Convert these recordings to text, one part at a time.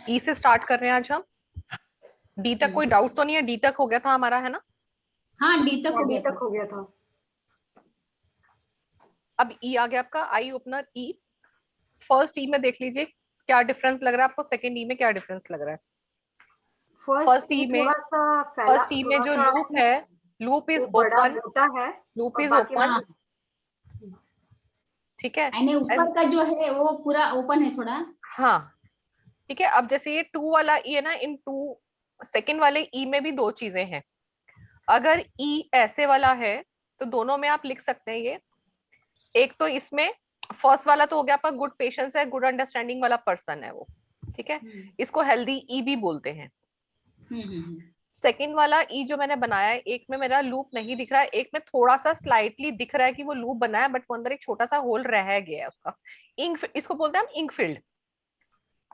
ई से स्टार्ट कर रहे हैं आज हम। डी तक कोई डाउट तो नहीं है? डी तक हो गया था हमारा, है ना? हाँ, डी तक हो डी गया तक था। हो गया था। अब ई आ गया आपका, आई ओपनर ई। फर्स्ट ई में देख लीजिए क्या डिफरेंस लग रहा है आपको, सेकंड ई में क्या डिफरेंस लग रहा है। फर्स्ट फर्स्ट ई ई में, थोड़ा सा फैला, फर्स्ट ई में थोड़ा जो सा लूप है, लूप इज वो बड़ा ओपन, मोटा है लूप और इज बाकी ओपन। हाँ, ठीक है। यानी ऊपर का जो है वो पूरा ओपन है थोड़ा। हाँ ठीक है। अब जैसे ये टू वाला ई है ना, इन टू सेकंड वाले ई में भी दो चीजें हैं। अगर ई ऐसे वाला है तो दोनों में आप लिख सकते हैं ये। एक तो इसमें फर्स्ट वाला तो हो गया आपका गुड पेशेंस है, गुड अंडरस्टैंडिंग वाला पर्सन है वो, ठीक है। इसको हेल्दी ई भी बोलते हैं। सेकंड वाला ई जो मैंने बनाया है, एक में मेरा लूप नहीं दिख रहा है, एक में थोड़ा सा स्लाइटली दिख रहा है कि वो लूप बना है, बट वो अंदर एक छोटा सा होल रह गया है उसका। इंक, इसको बोलते हैं हम इंक फिल्ड।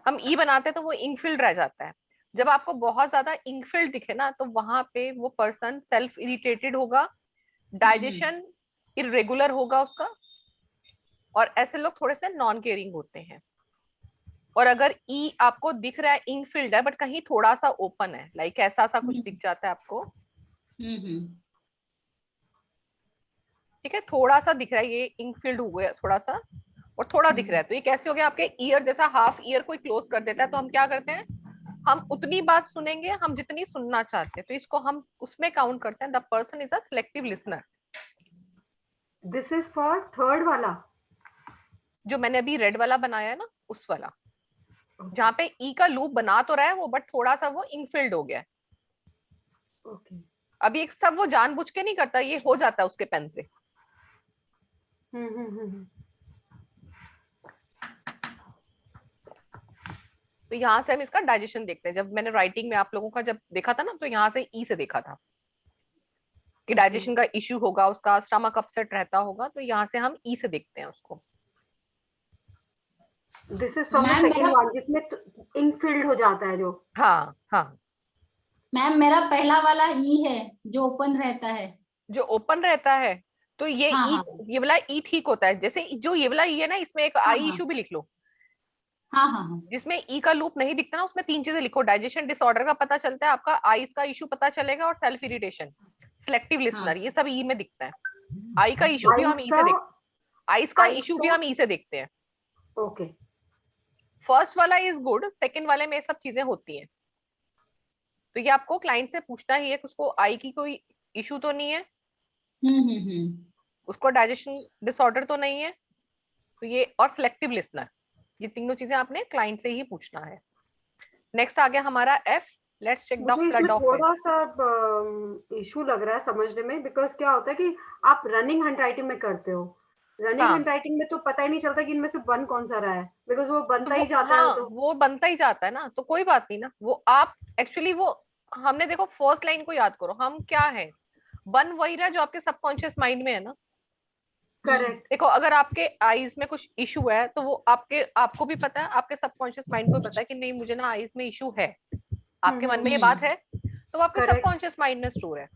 हम ई बनाते हैं तो वो इंक फिल्ड रह जाता है। जब आपको बहुत ज्यादा इंक फिल्ड दिखे ना, तो वहां पे वो पर्सन सेल्फ इरिटेटेड होगा, डाइजेशन इरेगुलर होगा उसका, और ऐसे लोग थोड़े से नॉन केयरिंग होते हैं। और अगर ई आपको दिख रहा है इंक फिल्ड है बट कहीं थोड़ा सा ओपन है, लाइक ऐसा सा कुछ दिख जाता है आपको, ठीक है, थोड़ा सा दिख रहा है, ये इंक फिल्ड हो गया थोड़ा सा और थोड़ा दिख रहा है, तो ये कैसे हो गया आपके ईयर जैसा, हाफ ईयर कोई क्लोज कर देता है। तो हम क्या करते हैं, हम उतनी बात सुनेंगे हम जितनी सुनना चाहते हैं, तो इसको हम उसमें काउंट करते हैं the person is a selective listener. This is for third वाला जो मैंने अभी रेड वाला बनाया है ना, उस वाला, जहाँ पे ई का लूप बना तो रहा है वो, बट थोड़ा सा वो इंफिल्ड हो गया है। ओके। अभी एक सब वो जानबूझ के नहीं करता, ये हो जाता है उसके पेन से। तो यहाँ से हम इसका डाइजेशन देखते हैं। जब मैंने राइटिंग में आप लोगों का जब देखा था ना, तो यहाँ से ई से देखा था कि डाइजेशन का इश्यू होगा, उसका स्टमक अपसेट रहता होगा, तो यहाँ से हम ई से देखते हैं उसको। This is from the ma'am second मेरा वन जिसमें इंक फिल्ड हो जाता है जो। हाँ हाँ, मैम मेरा पहला वाला ई है जो ओपन रहता है। जो ओपन रहता है, तो ये हाँ ई, हाँ ये वाला ई ठीक होता है। जैसे जो ये वाला ई है ना, इसमें एक हाँ आई हाँ इशू भी लिख लो। हाँ हाँ हाँ। जिसमें ई का लूप नहीं दिखता ना, उसमें तीन चीजें लिखो, डाइजेशन डिसऑर्डर का पता चलता है, आपका आईज का इशू पता चलेगा, और सेल्फ इरिटेशन, सिलेक्टिव हाँ लिसनर, ये सब ई में दिखता है। आई का इशू भी हम आइस ई का से देखते हैं, आईज का आइस इशू भी का हम ई से देखते हैं। ओके। फर्स्ट वाला इज गुड, सेकंड वाले में ये सब चीजें होती हैं। तो ये आपको क्लाइंट से पूछना ही है कि उसको आई की कोई इशू तो नहीं है, उसको डाइजेशन डिसऑर्डर तो नहीं है, तो ये, और सिलेक्टिव लिसनर, ये तीनों चीजें आपने क्लाइंट से ही पूछना है। नेक्स्ट आ गया हमारा एफ। लेट्स चेक द मुझे इसमें फ्लड ऑफ इट। थोड़ा सा इशू लग रहा है समझने में, बिकॉज क्या होता है कि आप रनिंग हैंडराइटिंग में करते हो, रनिंग हाँ, हैंडराइटिंग में तो पता ही नहीं चलता कि इनमें से बन कौन सा रहा है, बिकॉज वो तो बनता वो, ही जाता है वो हाँ तो। वो बनता ही जाता है ना, तो कोई बात नहीं ना, वो आप एक्चुअली वो, हमने देखो फर्स्ट लाइन को याद करो, हम क्या है, बन वही रहा है जो आपके सबकॉन्शियस माइंड में है ना। करेक्ट। देखो अगर आपके आईज में कुछ इशू है, तो वो आपके, आपको भी पता है, आपके सबकॉन्शियस माइंड को पता है कि नहीं मुझे ना आईज में इशू है, आपके मन में ये बात है, तो वो आपके करेक्ट। सबकॉन्शियस माइंड में स्टोर है।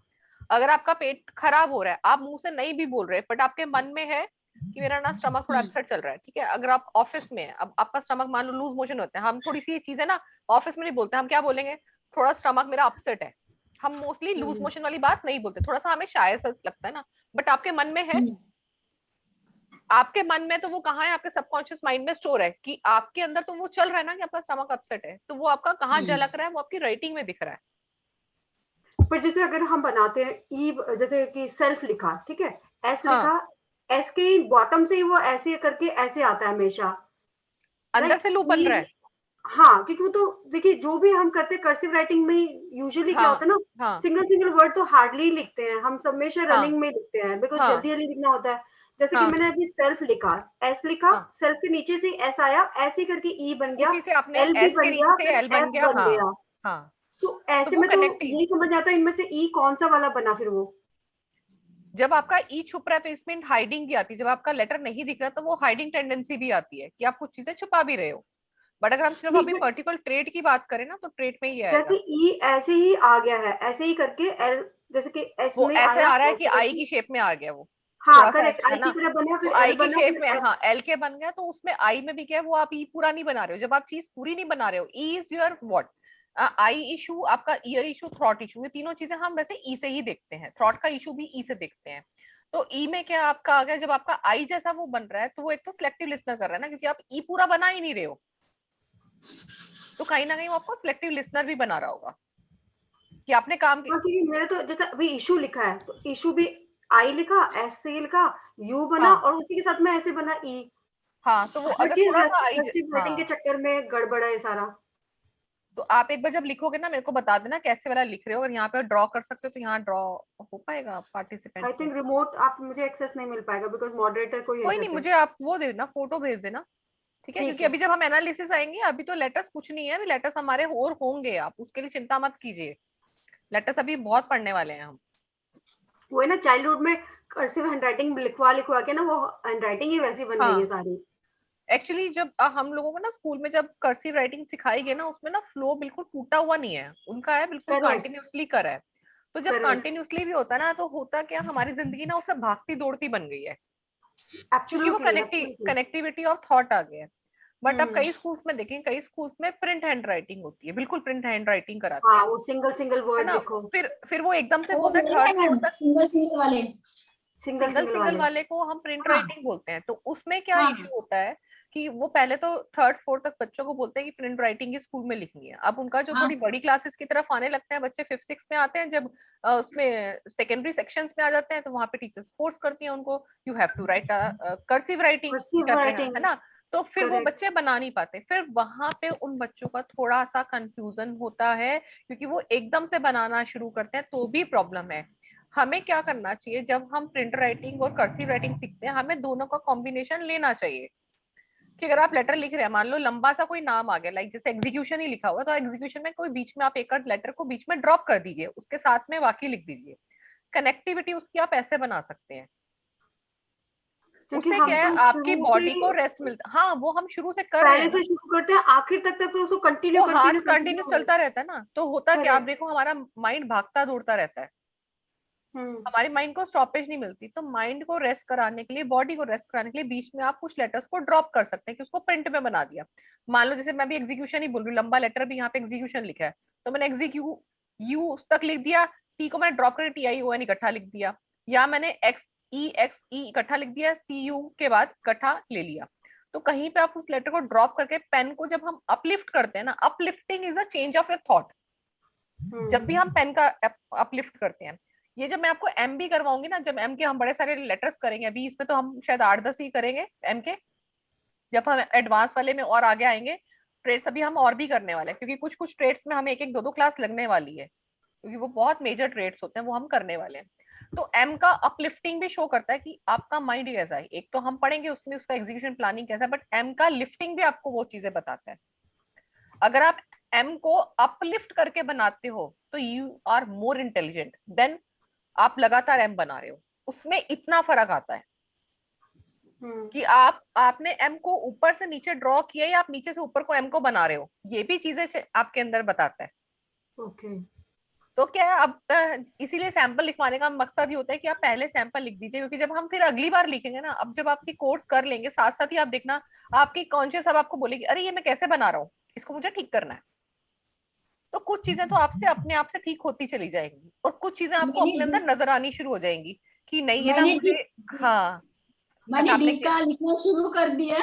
अगर आपका पेट खराब हो रहा है, आप मुंह से नहीं भी बोल रहे, बट आपके मन में है कि मेरा ना स्टमक थोड़ा अपसेट चल रहा है, ठीक है। अगर आप ऑफिस में है, अब आपका स्टमक मान लो लूज मोशन होते हैं, हम थोड़ी सी चीज है ना ऑफिस में नहीं बोलते, हम क्या बोलेंगे, थोड़ा स्टमक मेरा अपसेट है। हम मोस्टली लूज मोशन वाली बात नहीं बोलते, थोड़ा सा हमें शायद सा लगता है ना, बट आपके मन में है, आपके मन में तो वो कहाँ है, आपके सबकॉन्शियस माइंड में स्टोर है कि आपके अंदर तो वो चल रहा है ना कि आपका स्टमक अपसेट है, तो वो आपका कहाँ झलक रहा है, वो आपकी राइटिंग में दिख रहा है। पर जैसे अगर हम बनाते हैं ई, जैसे कि सेल्फ लिखा, ठीक है, एस हाँ, लिखा, एस के बॉटम से ही वो ऐसे करके ऐसे आता है हमेशा, अंदर राइट। से लूप बन रहा है। हाँ, क्योंकि वो तो देखिए जो भी हम करते हैं कर्सिव राइटिंग में यूजुअली क्या होता हाँ है ना, हाँ सिंगल सिंगल वर्ड तो हार्डली लिखते हैं हम, सब हमेशा हाँ रनिंग में लिखते हैं, बिकॉज हाँ जल्दी जल्दी लिखना होता है। जैसे कि हाँ मैंने अभी सेल्फ लिखा, एस लिखा, हाँ, सेल्फ के नीचे से एस आया, ऐसे करके ई बन गया, उसी से आपने एल भी एस के बन नीचे गया, से फिर एल बन एफ गया। बन हाँ गया। हाँ, तो तो ऐसे वो में तो कनेक्टिव, यही समझ आता है इनमें से ई कौन सा वाला बना फिर वो। जब आपका ई छुप रहा है तो इसमें हाइडिंग भी आती है, जब आपका लेटर नहीं दिख रहा तो वो हाइडिंग टेंडेंसी भी आती है कि आप कुछ चीजें छुपा भी रहे हो। बट अगर हम सिर्फ नहीं अभी but पर्टिकुलर ट्रेड की बात करें ना, तो ट्रेड में ही जैसे आएगा। ई ऐसे ही आ गया है, ऐसे ही करके एल, जैसे कि एस वो में ऐसे आया आ रहा है कि ऐसे आई करके। की शेप में आ गया वो। हाँ थोड़ा सा करेक्ट, ऐसे आई है की ना, तरह बना, तो फिर आई एल की बना, शेप फिर में, एफ। हाँ एल के बन गया, तो उसमें आई में भी क्या है, वो आप ई पूरा नहीं बना रहे हो। जब आप चीज पूरी नहीं बना रहे हो, E is your what, I issue, आपका ईयर इशू, थ्रॉट इशू, ये तीनों चीजें हम वैसे ई से ही देखते हैं, थ्रॉट का इशू भी ई से देखते हैं। तो ई में क्या आपका आ गया, जब आपका आई जैसा वो बन रहा है, तो वो एक तो सिलेक्टिव लिसनर कर रहा है ना, क्योंकि आप ई पूरा बना ही नहीं रहे हो, तो कहीं ना कहीं वो आपको सिलेक्टिव लिसनर भी बना रहा होगा कि आपने काम हाँ क्योंकि मेरा तो जैसा अभी इशू लिखा है, तो इशू भी आई लिखा, एस से लिखा, यू बना, हाँ और उसी के साथ में ऐसे बना ई। हाँ, तो वो हर अगर चीज थोड़ा सा आई, कर्सिव राइटिंग के हाँ, चक्कर में गड़बड़ है सारा। तो आप एक बार जब लिखोगे ना, मेरे को बता देना कैसे वाला लिख रहे हो, अगर यहाँ पे ड्रॉ कर सकते हो तो यहाँ ड्रॉ हो पाएगा आई पार्टिसिपेंट्स में। थिंक रिमोट आप मुझे एक्सेस नहीं मिल पाएगा, बिकॉज मॉडरेटर को ही कोई नहीं, एक्सेस है। मुझे आप वो दे देना, फोटो भेज देना, ठीक है, ठीक क्योंकि है। अभी जब हम एनालिसिस आएंगे, अभी तो लेटर्स कुछ नहीं है, अभी लेटर्स हमारे और होंगे, आप उसके लिए चिंता मत कीजिए, लेटर्स अभी बहुत पढ़ने वाले हैं हम। वो है ना, चाइल्डहुड में कर्सिव हैंडराइटिंग लिखवा लिखवा के ना, वो हैंडराइटिंग ही वैसी बन गई है हाँ, सारी। एक्चुअली जब हम लोगों को ना स्कूल में जब कर्सिव राइटिंग सिखाई गई ना, उसमें ना फ्लो बिल्कुल टूटा हुआ नहीं है उनका, है बिल्कुल करेक्ट। कंटिन्यूअसली करा है। तो जब करेक्ट। कंटिन्यूअसली भी होता है ना, तो होता क्या, हमारी जिंदगी ना उससे भागती दौड़ती बन गई है, क्योंकि वो absolutely absolutely. Connectivity of thought आ गया है। बट अब हम्म। कई स्कूल्स में देखें, कई स्कूल्स में प्रिंट हैंड राइटिंग होती है, बिल्कुल प्रिंट हैंड राइटिंग कराते हाँ हैं, वो सिंगल सिंगल है वर्ड ना। लिखो। फिर वो एकदम से वो बोलते हैं मेरे थर्ड हैं फ्लोर मैम, तक। सिंगल सिंगल वाले। सिंगल सिंगल सिंगल सिंगल वाले। वाले को हम प्रिंट हाँ राइटिंग बोलते हैं। तो उसमें क्या इशू हाँ होता है कि वो पहले तो थर्ड फोर्थ तक बच्चों को बोलते हैं कि प्रिंट राइटिंग ही स्कूल में लिखनी है। अब उनका जो हाँ। थोड़ी बड़ी क्लासेस की तरफ आने लगते हैं, बच्चे फिफ्थ सिक्स में आते हैं, जब उसमें सेकेंडरी सेक्शंस में आ जाते हैं, तो वहां पे टीचर्स फोर्स करती हैं उनको, you have to write cursive writing cursive कर रहे हैं, है राइटिंग। ना। तो फिर वो करेक्ट। बच्चे बना नहीं पाते, फिर वहां पे उन बच्चों का थोड़ा सा कंफ्यूजन होता है, क्योंकि वो एकदम से बनाना शुरू करते हैं, तो भी प्रॉब्लम है। हमें क्या करना चाहिए, जब हम प्रिंट राइटिंग और कर्सिव राइटिंग सीखते हैं, हमें दोनों का कॉम्बिनेशन लेना चाहिए। कि अगर आप लेटर लिख रहे हैं, मान लो लंबा सा कोई नाम आ गया, लाइक जैसे एग्जीक्यूशन ही लिखा हुआ है, तो एग्जीक्यूशन में कोई बीच में आप एक लेटर को बीच में ड्रॉप कर दीजिए, उसके साथ में वाक्य लिख दीजिए, कनेक्टिविटी उसकी आप ऐसे बना सकते हैं। क्योंकि उससे हम क्या है, तो आपकी शुरू से बॉडी को रेस्ट मिलता, हाँ वो हम शुरू से कर रहे पहले हैं ना, से शुरू करते हैं, आखिर तक तक तो उसको कंटिन्यू वो हाथ कंटिन्यू कंटिन्यू कंटिन्यू। चलता रहता है ना, तो होता क्या, आप करेक्ट। देखो हमारा माइंड भागता दौड़ता रहता है, हम्म। हमारे माइंड को स्टॉपेज नहीं मिलती। तो माइंड को रेस्ट कराने के लिए, बॉडी को रेस्ट कराने के लिए, बीच में आप कुछ लेटर्स को ड्रॉप कर सकते हैं कि उसको प्रिंट में बना दिया। मान लो जैसे मैं भी एग्जीक्यूशन ही बोल रही हूँ, लंबा लेटर भी यहाँ पे एग्जीक्यूशन लिखा है, तो मैंने एग्जीक्यू यू तक लिख दिया, टी को मैंने ड्रॉप करके टी आई ओ एन इकट्ठा लिख दिया, या मैंने एक्स ई इकट्ठा लिख दिया, सी यू के बाद इकट्ठा ले लिया। तो कहीं पे आप उस लेटर को ड्रॉप करके पेन को जब हम अपलिफ्ट करते हैं ना, uplifting is a change of your thought. जब भी हम पेन का अपलिफ्ट करते हैं, ये जब मैं आपको एम भी करवाऊंगी ना, जब एम के हम बड़े सारे लेटर्स करेंगे, अभी इसमें तो हम शायद 8-10 ही करेंगे एम के, जब हम एडवांस वाले में और आगे आएंगे, ट्रेड्स अभी हम और भी करने वाले हैं, क्योंकि कुछ कुछ ट्रेड्स में हमें एक एक दो दो क्लास लगने वाली है, क्योंकि वो बहुत मेजर ट्रेड्स होते हैं, वो हम करने वाले हैं। तो एम का अपलिफ्टिंग भी शो करता है कि आपका माइंड कैसा है, एक तो हम पढ़ेंगे उसमें उसका एग्जीक्यूशन प्लानिंग कैसा है, बट एम का लिफ्टिंग भी आपको वो चीजें बताता है। अगर आप एम को अपलिफ्ट करके बनाते हो, तो you are more intelligent than आप लगातार एम बना रहे हो। उसमें इतना फर्क आता है हम्म। कि आपने एम को ऊपर से नीचे ड्रॉ किया, या आप नीचे से ऊपर को एम को बना रहे हो, ये भी चीजें आपके अंदर बताता है। ओके। तो क्या है, अब इसीलिए सैंपल लिखवाने का मकसद ये होता है कि आप पहले सैंपल लिख दीजिए, क्योंकि जब हम फिर अगली बार लिखेंगे ना, अब जब आपकी कोर्स कर लेंगे, साथ साथ ही आप देखना, आपकी कॉन्शियस अब आपको बोलेगी, अरे ये मैं कैसे बना रहा हूँ, इसको मुझे ठीक करना है। तो कुछ चीजें तो आपसे अपने आप से ठीक होती चली जाएंगी, और कुछ चीजें आपको मैंने अपने अंदर नजर आनी शुरू हो जाएंगी कि नहीं ये ना मैंने मुझे, डी हाँ जैसे मैंने आपने डी किया। का लिखना शुरू कर दिया।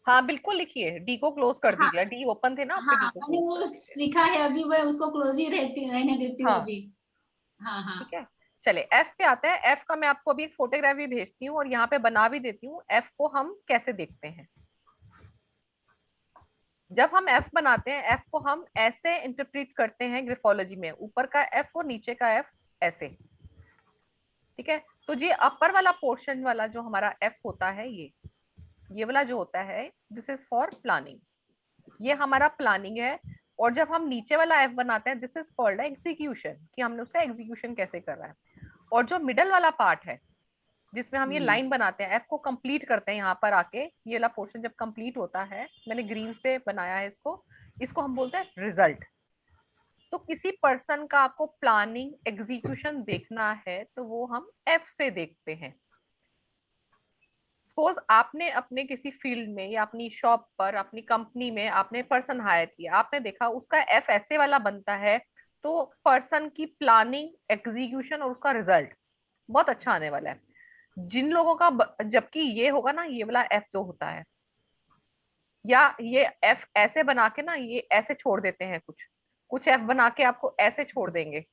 हाँ बिल्कुल लिखिए, डी को क्लोज कर हाँ दीजिए, डी ओपन थे ना आपके, हाँ, डी को मैंने क्लोज वो कर दीजिए। सीखा है, अभी मैं उसको क्लोज ही रहने देती हूँ हाँ अभी। हाँ हाँ। ठीक है, चले एफ पे आते हैं। एफ का मैं आपको अभी एक फोटोग्राफ भी भेजती हूँ, और यहाँ पे बना भी देती हूँ एफ को हम कैसे देखते हैं। जब हम एफ बनाते हैं, एफ को हम ऐसे इंटरप्रेट करते हैं ग्रिफोलॉजी में, ऊपर का एफ और नीचे का एफ ऐसे, ठीक है। तो ये अपर वाला पोर्शन वाला जो हमारा एफ होता है, ये वाला जो होता है, दिस इज फॉर प्लानिंग, ये हमारा प्लानिंग है। और जब हम नीचे वाला एफ बनाते हैं, दिस इज कॉल्ड एग्जीक्यूशन, कि हमने उसका एग्जीक्यूशन कैसे कर रहा है। और जो मिडल वाला पार्ट है, जिसमें हम ये लाइन बनाते हैं, एफ को कंप्लीट करते हैं, यहाँ पर आके ये वाला पोर्शन जब कंप्लीट होता है, मैंने ग्रीन से बनाया है इसको, इसको हम बोलते हैं रिजल्ट। तो किसी पर्सन का आपको प्लानिंग एग्जीक्यूशन देखना है, तो वो हम एफ से देखते हैं। सपोज आपने अपने किसी फील्ड में या अपनी शॉप पर, अपनी कंपनी में आपने पर्सन हायर किया, आपने देखा उसका एफ ऐसे वाला बनता है, तो पर्सन की प्लानिंग, एग्जीक्यूशन और उसका रिजल्ट बहुत अच्छा आने वाला है। जिन लोगों का जबकि ये होगा ना, ये वाला एफ जो होता है, या ये एफ ऐसे बना के ना, ये ऐसे छोड़ देते हैं, कुछ कुछ एफ बना के आपको ऐसे छोड़ देंगे,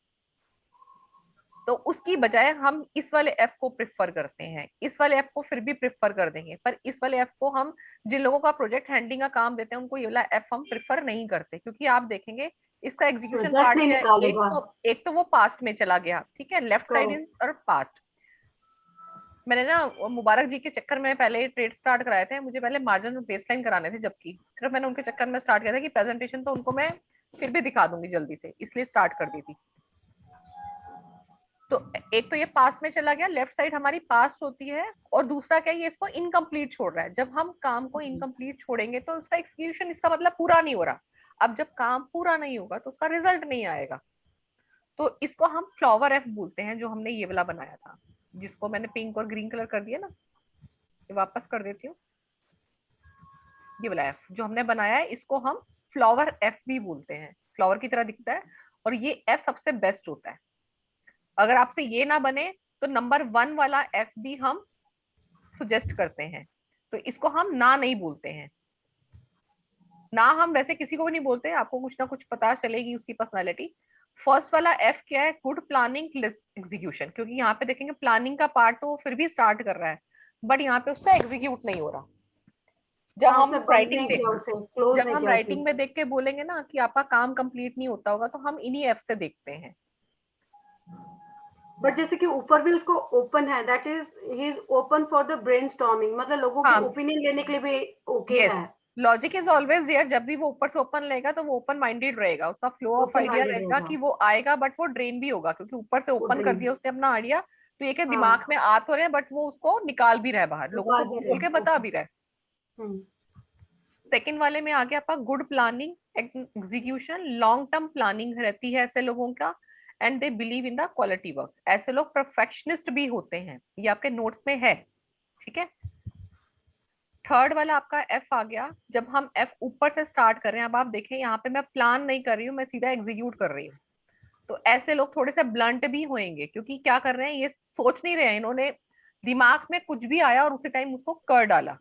तो उसकी बजाय हम इस वाले एफ को प्रिफर करते हैं। इस वाले एफ को फिर भी प्रिफर कर देंगे, पर इस वाले एफ को हम जिन लोगों का प्रोजेक्ट हैंडलिंग का काम देते हैं उनको ये वाला एफ हम प्रिफर नहीं करते, क्योंकि आप देखेंगे इसका एग्जीक्यूशन रिजल्ट पार्ट नहीं क्या है, निकालेगा। एक तो वो पास्ट में चला गया, ठीक है, लेफ्ट साइड इज करेक्ट। और पास्ट। मैंने ना मुबारक जी के चक्कर में पहले ट्रेड स्टार्ट कराए थे, मुझे पहले मार्जिन और बेसलाइन कराने थे, जबकि सिर्फ मैंने उनके चक्कर में स्टार्ट किया था कि प्रेजेंटेशन तो उनको मैं फिर भी दिखा दूंगी जल्दी से, इसलिए स्टार्ट कर दी थी। तो एक तो ये पास्ट में चला गया, लेफ्ट साइड हमारी पास्ट होती है, और दूसरा क्या है, ये इसको इनकम्प्लीट छोड़ रहा है। जब हम काम को इनकम्प्लीट छोड़ेंगे तो उसका एक्सक्यूशन, इसका मतलब पूरा नहीं हो रहा। अब जब काम पूरा नहीं होगा तो उसका रिजल्ट नहीं आएगा। तो इसको हम फ्लावर एफ बोलते हैं, जो हमने ये वाला बनाया था, जिसको मैंने पिंक और ग्रीन कलर कर दिया ना, ये वापस कर देती हूँ। ये वाला एफ जो हमने बनाया है, इसको हम फ्लावर एफ भी बोलते हैं, फ्लावर की तरह दिखता है, और ये एफ सबसे बेस्ट होता है। अगर आपसे ये ना बने तो नंबर 1 वाला एफ भी हम सुजेस्ट करते हैं। तो इसको हम ना नहीं बोलते हैं, ना हम वैसे किसी को भी नहीं बोलते, आपको कुछ ना कुछ पता चलेगी उसकी पर्सनालिटी। फर्स्ट वाला एफ क्या है, गुड प्लानिंग लेस एग्जीक्यूशन, क्योंकि यहाँ पे देखेंगे प्लानिंग का पार्ट तो फिर भी स्टार्ट कर रहा है, बट यहाँ पे उसका एग्जीक्यूट नहीं हो रहा। जब हाँ, हम उसने बंद राइटिंग नहीं देख किया उसे, क्लोज जब नहीं हम किया उसे। राइटिंग में देख के बोलेंगे ना कि आपका काम कंप्लीट नहीं होता होगा, तो हम इन्हीं एफ से देखते हैं। बट जैसे कि ऊपर भी उसको ओपन है, that is he is open for the brainstorming, मतलब लोगों की हाँ, ओपिनियन लेने के लिए भी ओके यस, है। Logic is always there. जब भी वो ऊपर से ओपन लेगा तो वो ओपन माइंडेड रहेगा, उसका flow of open idea minded रहेगा रहेगा। कि वो आएगा, बट वो ड्रेन भी होगा, क्योंकि ऊपर से वो ओपन कर ड्रीम। दिया उसने अपना आइडिया, तो ये क्या दिमाग हाँ, में आ तो रहे हैं, बट वो उसको निकाल भी रहा है बाहर, लोगों को निकाल भी बोल रहे बोल के हैं, बता ओके। भी रहा है। हम्म। सेकंड वाले में आ गया आपका good planning execution, long term planning रहती है ऐसे लोगों का, and they believe in the quality work. ऐसे लोग परफेक्शनिस्ट भी होते हैं, ये आपके नोट्स में है, ठीक है। थर्ड वाला आपका एफ आ गया, जब हम एफ ऊपर से स्टार्ट कर रहे हैं, अब आप देखें यहाँ पे मैं प्लान नहीं कर रही हूँ, मैं सीधा एग्जीक्यूट कर रही हूँ। तो ऐसे लोग थोड़े से ब्लंट भी होंगे, क्योंकि क्या कर रहे हैं, ये सोच नहीं रहे हैं, इन्होंने दिमाग में कुछ भी आया और उसी टाइम उसको कर डाला।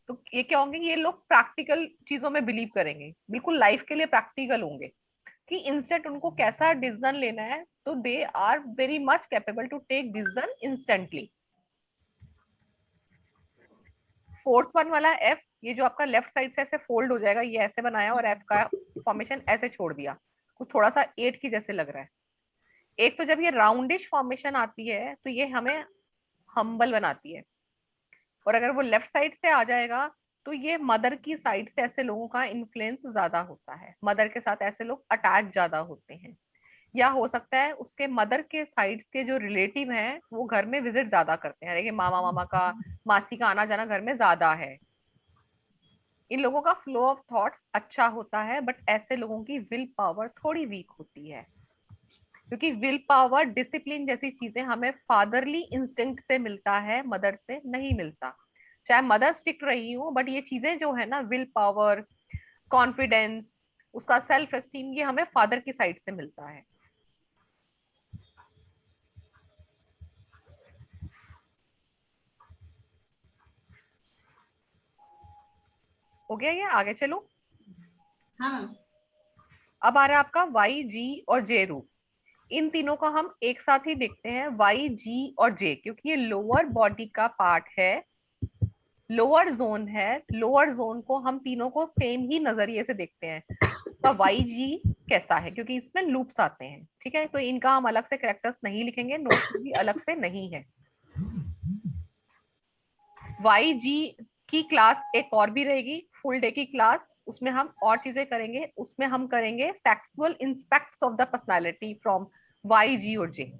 तो ये क्या होंगे, ये लोग प्रैक्टिकल चीजों में बिलीव करेंगे, बिल्कुल लाइफ के लिए प्रैक्टिकल होंगे, कि इंस्टेंट उनको कैसा डिसीजन लेना है, तो they are very much capable to take decision instantly. Fourth one वाला एफ, ये जो आपका लेफ्ट साइड से ऐसे फोल्ड हो जाएगा, ये ऐसे बनाया और एफ का फॉर्मेशन ऐसे छोड़ दिया, कुछ थोड़ा सा 8 की जैसे लग रहा है। एक तो जब ये राउंडिश फॉर्मेशन आती है तो ये हमें हम्बल बनाती है, और अगर वो लेफ्ट साइड से आ जाएगा तो ये मदर की साइड से ऐसे लोगों का इन्फ्लुएंस ज्यादा होता है, मदर के साथ ऐसे लोग अटैच ज्यादा होते हैं, या हो सकता है उसके मदर के साइड्स के जो रिलेटिव हैं वो घर में विजिट ज्यादा करते हैं, कि मामा मामा का, मासी का आना जाना घर में ज्यादा है। इन लोगों का फ्लो ऑफ थॉट्स अच्छा होता है, बट ऐसे लोगों की विल पावर थोड़ी वीक होती है, क्योंकि विल पावर, डिसिप्लिन जैसी चीजें हमें फादरली इंस्टिंक्ट से मिलता है, मदर से नहीं मिलता। चाहे मदर स्ट्रिक्ट रही हो, बट ये चीजें जो है ना, विल पावर, कॉन्फिडेंस, उसका सेल्फ एस्टीम, ये हमें फादर की साइड से मिलता है। हो गया ये, आगे चलो। हाँ। अब आ रहा है आपका वाई जी और जे रूट। इन तीनों का हम एक साथ ही देखते हैं, वाई जी और जे, क्योंकि ये लोअर बॉडी का पार्ट है, लोअर जोन है। लोअर जोन को हम तीनों को सेम ही नजरिए से देखते हैं। तो वाई जी कैसा है, क्योंकि इसमें लूप्स आते हैं, ठीक है, तो इनका हम अलग से कैरेक्टर्स नहीं लिखेंगे, नोट्स में भी अलग से नहीं है। वाई जी की क्लास एक और भी रहेगी, फुल डे की क्लास, उसमें हम और चीजें करेंगे, उसमें हम करेंगे sexual aspects of the personality from Y G और जे।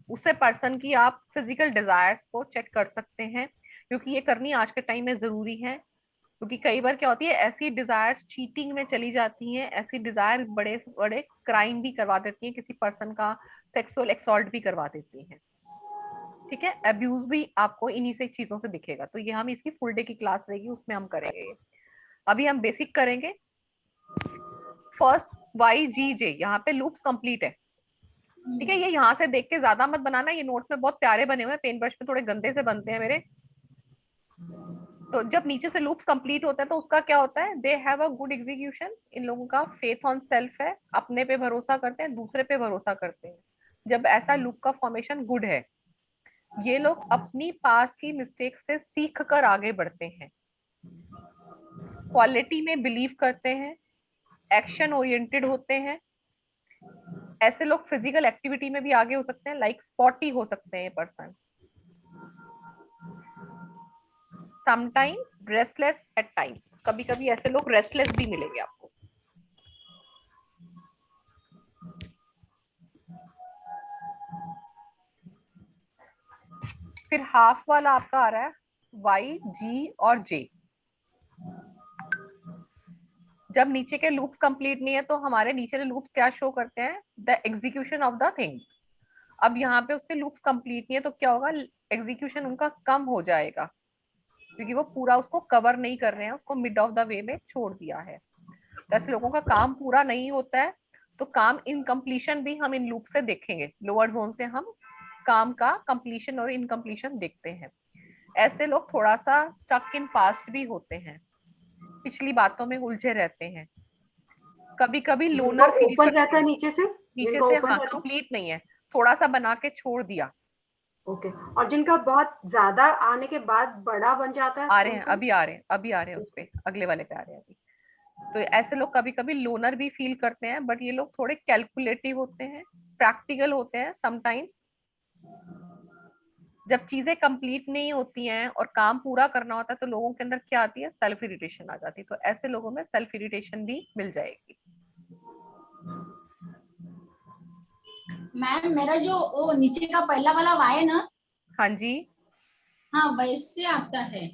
उससे पर्सन की आप फिजिकल डिजायर्स को चेक कर सकते हैं, क्योंकि ये करनी आज के टाइम में जरूरी है, क्योंकि कई बार क्या होती है, ऐसी डिजायर्स चीटिंग में चली जाती हैं, ऐसी डिजायर बड़े बड़े क्राइम भी करवा देती हैं, किसी पर्सन का सेक्सुअल एक्सॉल्ट भी करवा देती हैं, ठीक है, अब्यूज भी आपको इन्हीं से चीजों से दिखेगा। तो ये हम इसकी फुल डे की क्लास रहेगी, उसमें हम करेंगे ये। अभी हम बेसिक करेंगे। फर्स्ट वाई जी जे, यहाँ पे लूप्स कंप्लीट है। ठीक है, ये यहाँ से देख के ज्यादा मत बनाना, ये नोट्स में बहुत प्यारे बने हुए हैं, पेन ब्रश में थोड़े गंदे से बनते हैं मेरे। तो जब नीचे से लूप्स कंप्लीट होता है तो उसका क्या होता है, they have a good execution. इन लोगों का फेथ ऑन सेल्फ है, अपने पे भरोसा करते हैं, दूसरे पे भरोसा करते हैं। जब ऐसा लूप का फॉर्मेशन गुड है, ये लोग अपनी पास की मिस्टेक से सीख कर आगे बढ़ते हैं, क्वालिटी में बिलीव करते हैं, एक्शन ओरिएंटेड होते हैं। ऐसे लोग फिजिकल एक्टिविटी में भी आगे हो सकते हैं, लाइक स्पॉटी हो सकते हैं ये person. Sometime restless at times, कभी कभी ऐसे लोग रेस्टलेस भी मिलेंगे आपको। फिर हाफ वाला आपका आ रहा है वाई जी और जे। जब नीचे के लूप्स कंप्लीट नहीं है तो हमारे नीचे के लूप्स क्या शो करते हैं, the execution of the thing. अब यहाँ पे उसके लूप्स कंप्लीट नहीं है तो क्या होगा, एग्जीक्यूशन उनका कम हो जाएगा, क्योंकि वो पूरा उसको कवर नहीं कर रहे हैं, उसको मिड ऑफ द वे में छोड़ दिया है। तो ऐसे लोगों का काम पूरा नहीं होता है, तो काम इनकम्प्लीशन भी हम इन लूप से देखेंगे। लोअर जोन से हम काम का कंप्लीशन और इनकम्प्लीशन देखते हैं। ऐसे लोग थोड़ा सा स्टक इन पास्ट भी होते हैं, पिछली बातों में उलझे रहते हैं, कभी कभी जिनको लोनर फील ओपन करते रहता है हैं। नीचे से, नीचे जिनको से ओपन हाँ रहता है। कंप्लीट नहीं है, थोड़ा सा बना के छोड़ दिया। ओके, और जिनका बहुत ज्यादा आने के बाद बड़ा बन जाता है आ रहे हैं, उनको। अभी आ रहे हैं, अभी आ रहे हैं, उस पे अगले वाले पे आ रहे हैं अभी। तो ऐसे लोग कभी कभी लोनर भी फील करते हैं, बट ये लोग थोड़े कैलकुलेटिव होते हैं, प्रैक्टिकल होते हैं समटाइम्स। जब चीजें कंप्लीट नहीं होती हैं और काम पूरा करना होता है तो लोगों के अंदर क्या आती है, सेल्फ इरिटेशन आ जाती है। तो ऐसे लोगों में सेल्फ इरिटेशन भी मिल जाएगी। मैम मेरा जो वो नीचे का पहला वाला वाई है ना, हाँ जी, हाँ वैसे आता है।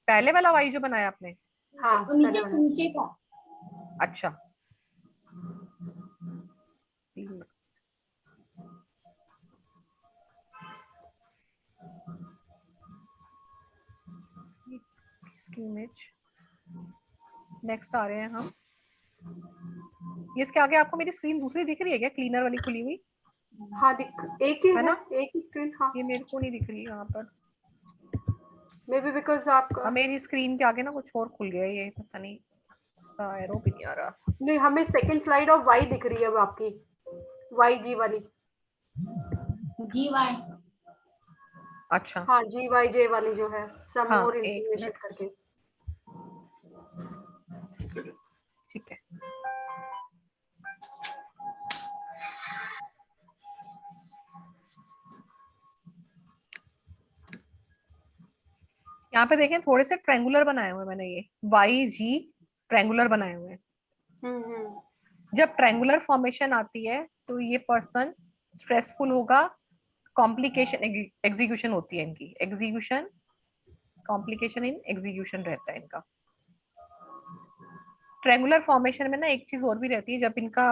पहले वाला वाई जो बनाया आपने। हाँ, वो पहले नीचे वाला। नीचे का। अच्छा, 3 मिनट। इसकी इमेज नेक्स्ट आ रहे हैं हम। ये इसके आगे आपको मेरी स्क्रीन दूसरी दिख रही है क्या, क्लीनर वाली खुली हुई हाँ, दिख एक ही है है, ना। एक ही स्क्रीन। हाँ, ये मेरे को नहीं दिख रही यहाँ पर। मे बी बिकॉज आपका। हाँ, मेरी स्क्रीन के आगे ना कुछ और खुल गया है, ये पता नहीं, उसका एरो भी नहीं आ रहा। नहीं, हमें सेकंड स्लाइड ऑफ वाई दिख रही है अब आपकी, वाई जी वाली। जी वाई। अच्छा, हाँ, जी वाई जे वाली जो है, सम हाँ मोर एक इंफॉर्मेशन मिनट, करके। ठीक है। यहाँ पे देखें थोड़े से ट्रायंगुलर बनाए हुए हैं मैंने, ये वाई जी ट्रायंगुलर बनाए हुए हैं। हम्म। जब ट्रायंगुलर फॉर्मेशन आती है तो ये पर्सन स्ट्रेसफुल होगा, कॉम्प्लिकेशन एग्जीक्यूशन होती है इनकी, एग्जीक्यूशन कॉम्प्लिकेशन इन एग्जीक्यूशन रहता है इनका। ट्रायंगुलर फॉर्मेशन में ना एक चीज और भी रहती है, जब इनका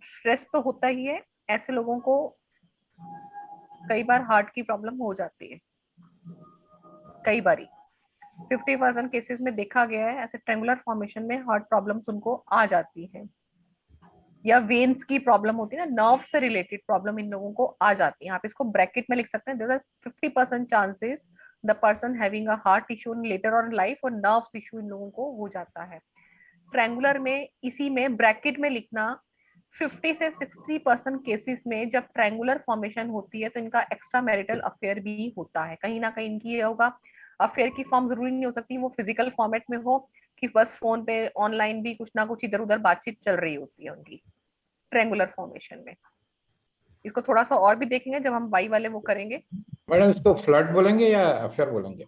स्ट्रेस तो होता ही है, ऐसे लोगों को कई बार हार्ट की प्रॉब्लम हो जाती है। कई बारी 50% केसेस में देखा गया है, ऐसे ट्रायंगुलर फॉर्मेशन में हार्ट प्रॉब्लम्स उनको आ जाती है, या वेन्स की प्रॉब्लम होती है ना, नर्व से रिलेटेड प्रॉब्लम इन लोगों को आ जाती है। आप इसको ब्रैकेट में लिख सकते हैं, there are 50% chances the person having a heart issue in later on life, और नर्व्स इशू इन लोगों को हो जाता है। ट्रायंगुलर में इसी में ब्रैकेट में लिखना, 50 से 60% केसेस में जब ट्रायंगुलर फॉर्मेशन होती है तो इनका एक्स्ट्रा मैरिटल अफेयर भी होता है। कहीं ना कहीं इनकी ये होगा, अफेयर की फॉर्म जरूरी नहीं हो सकती वो फिजिकल फॉर्मेट में हो, कि बस फोन पे ऑनलाइन भी कुछ ना कुछ इधर उधर बातचीत चल रही होती है उनकी ट्रायंगुलर फॉर्मेशन में। इसको थोड़ा सा और भी देखेंगे जब हम वाई वाले वो करेंगे। मैडम इसको फ्लर्ट बोलेंगे या अफेयर बोलेंगे?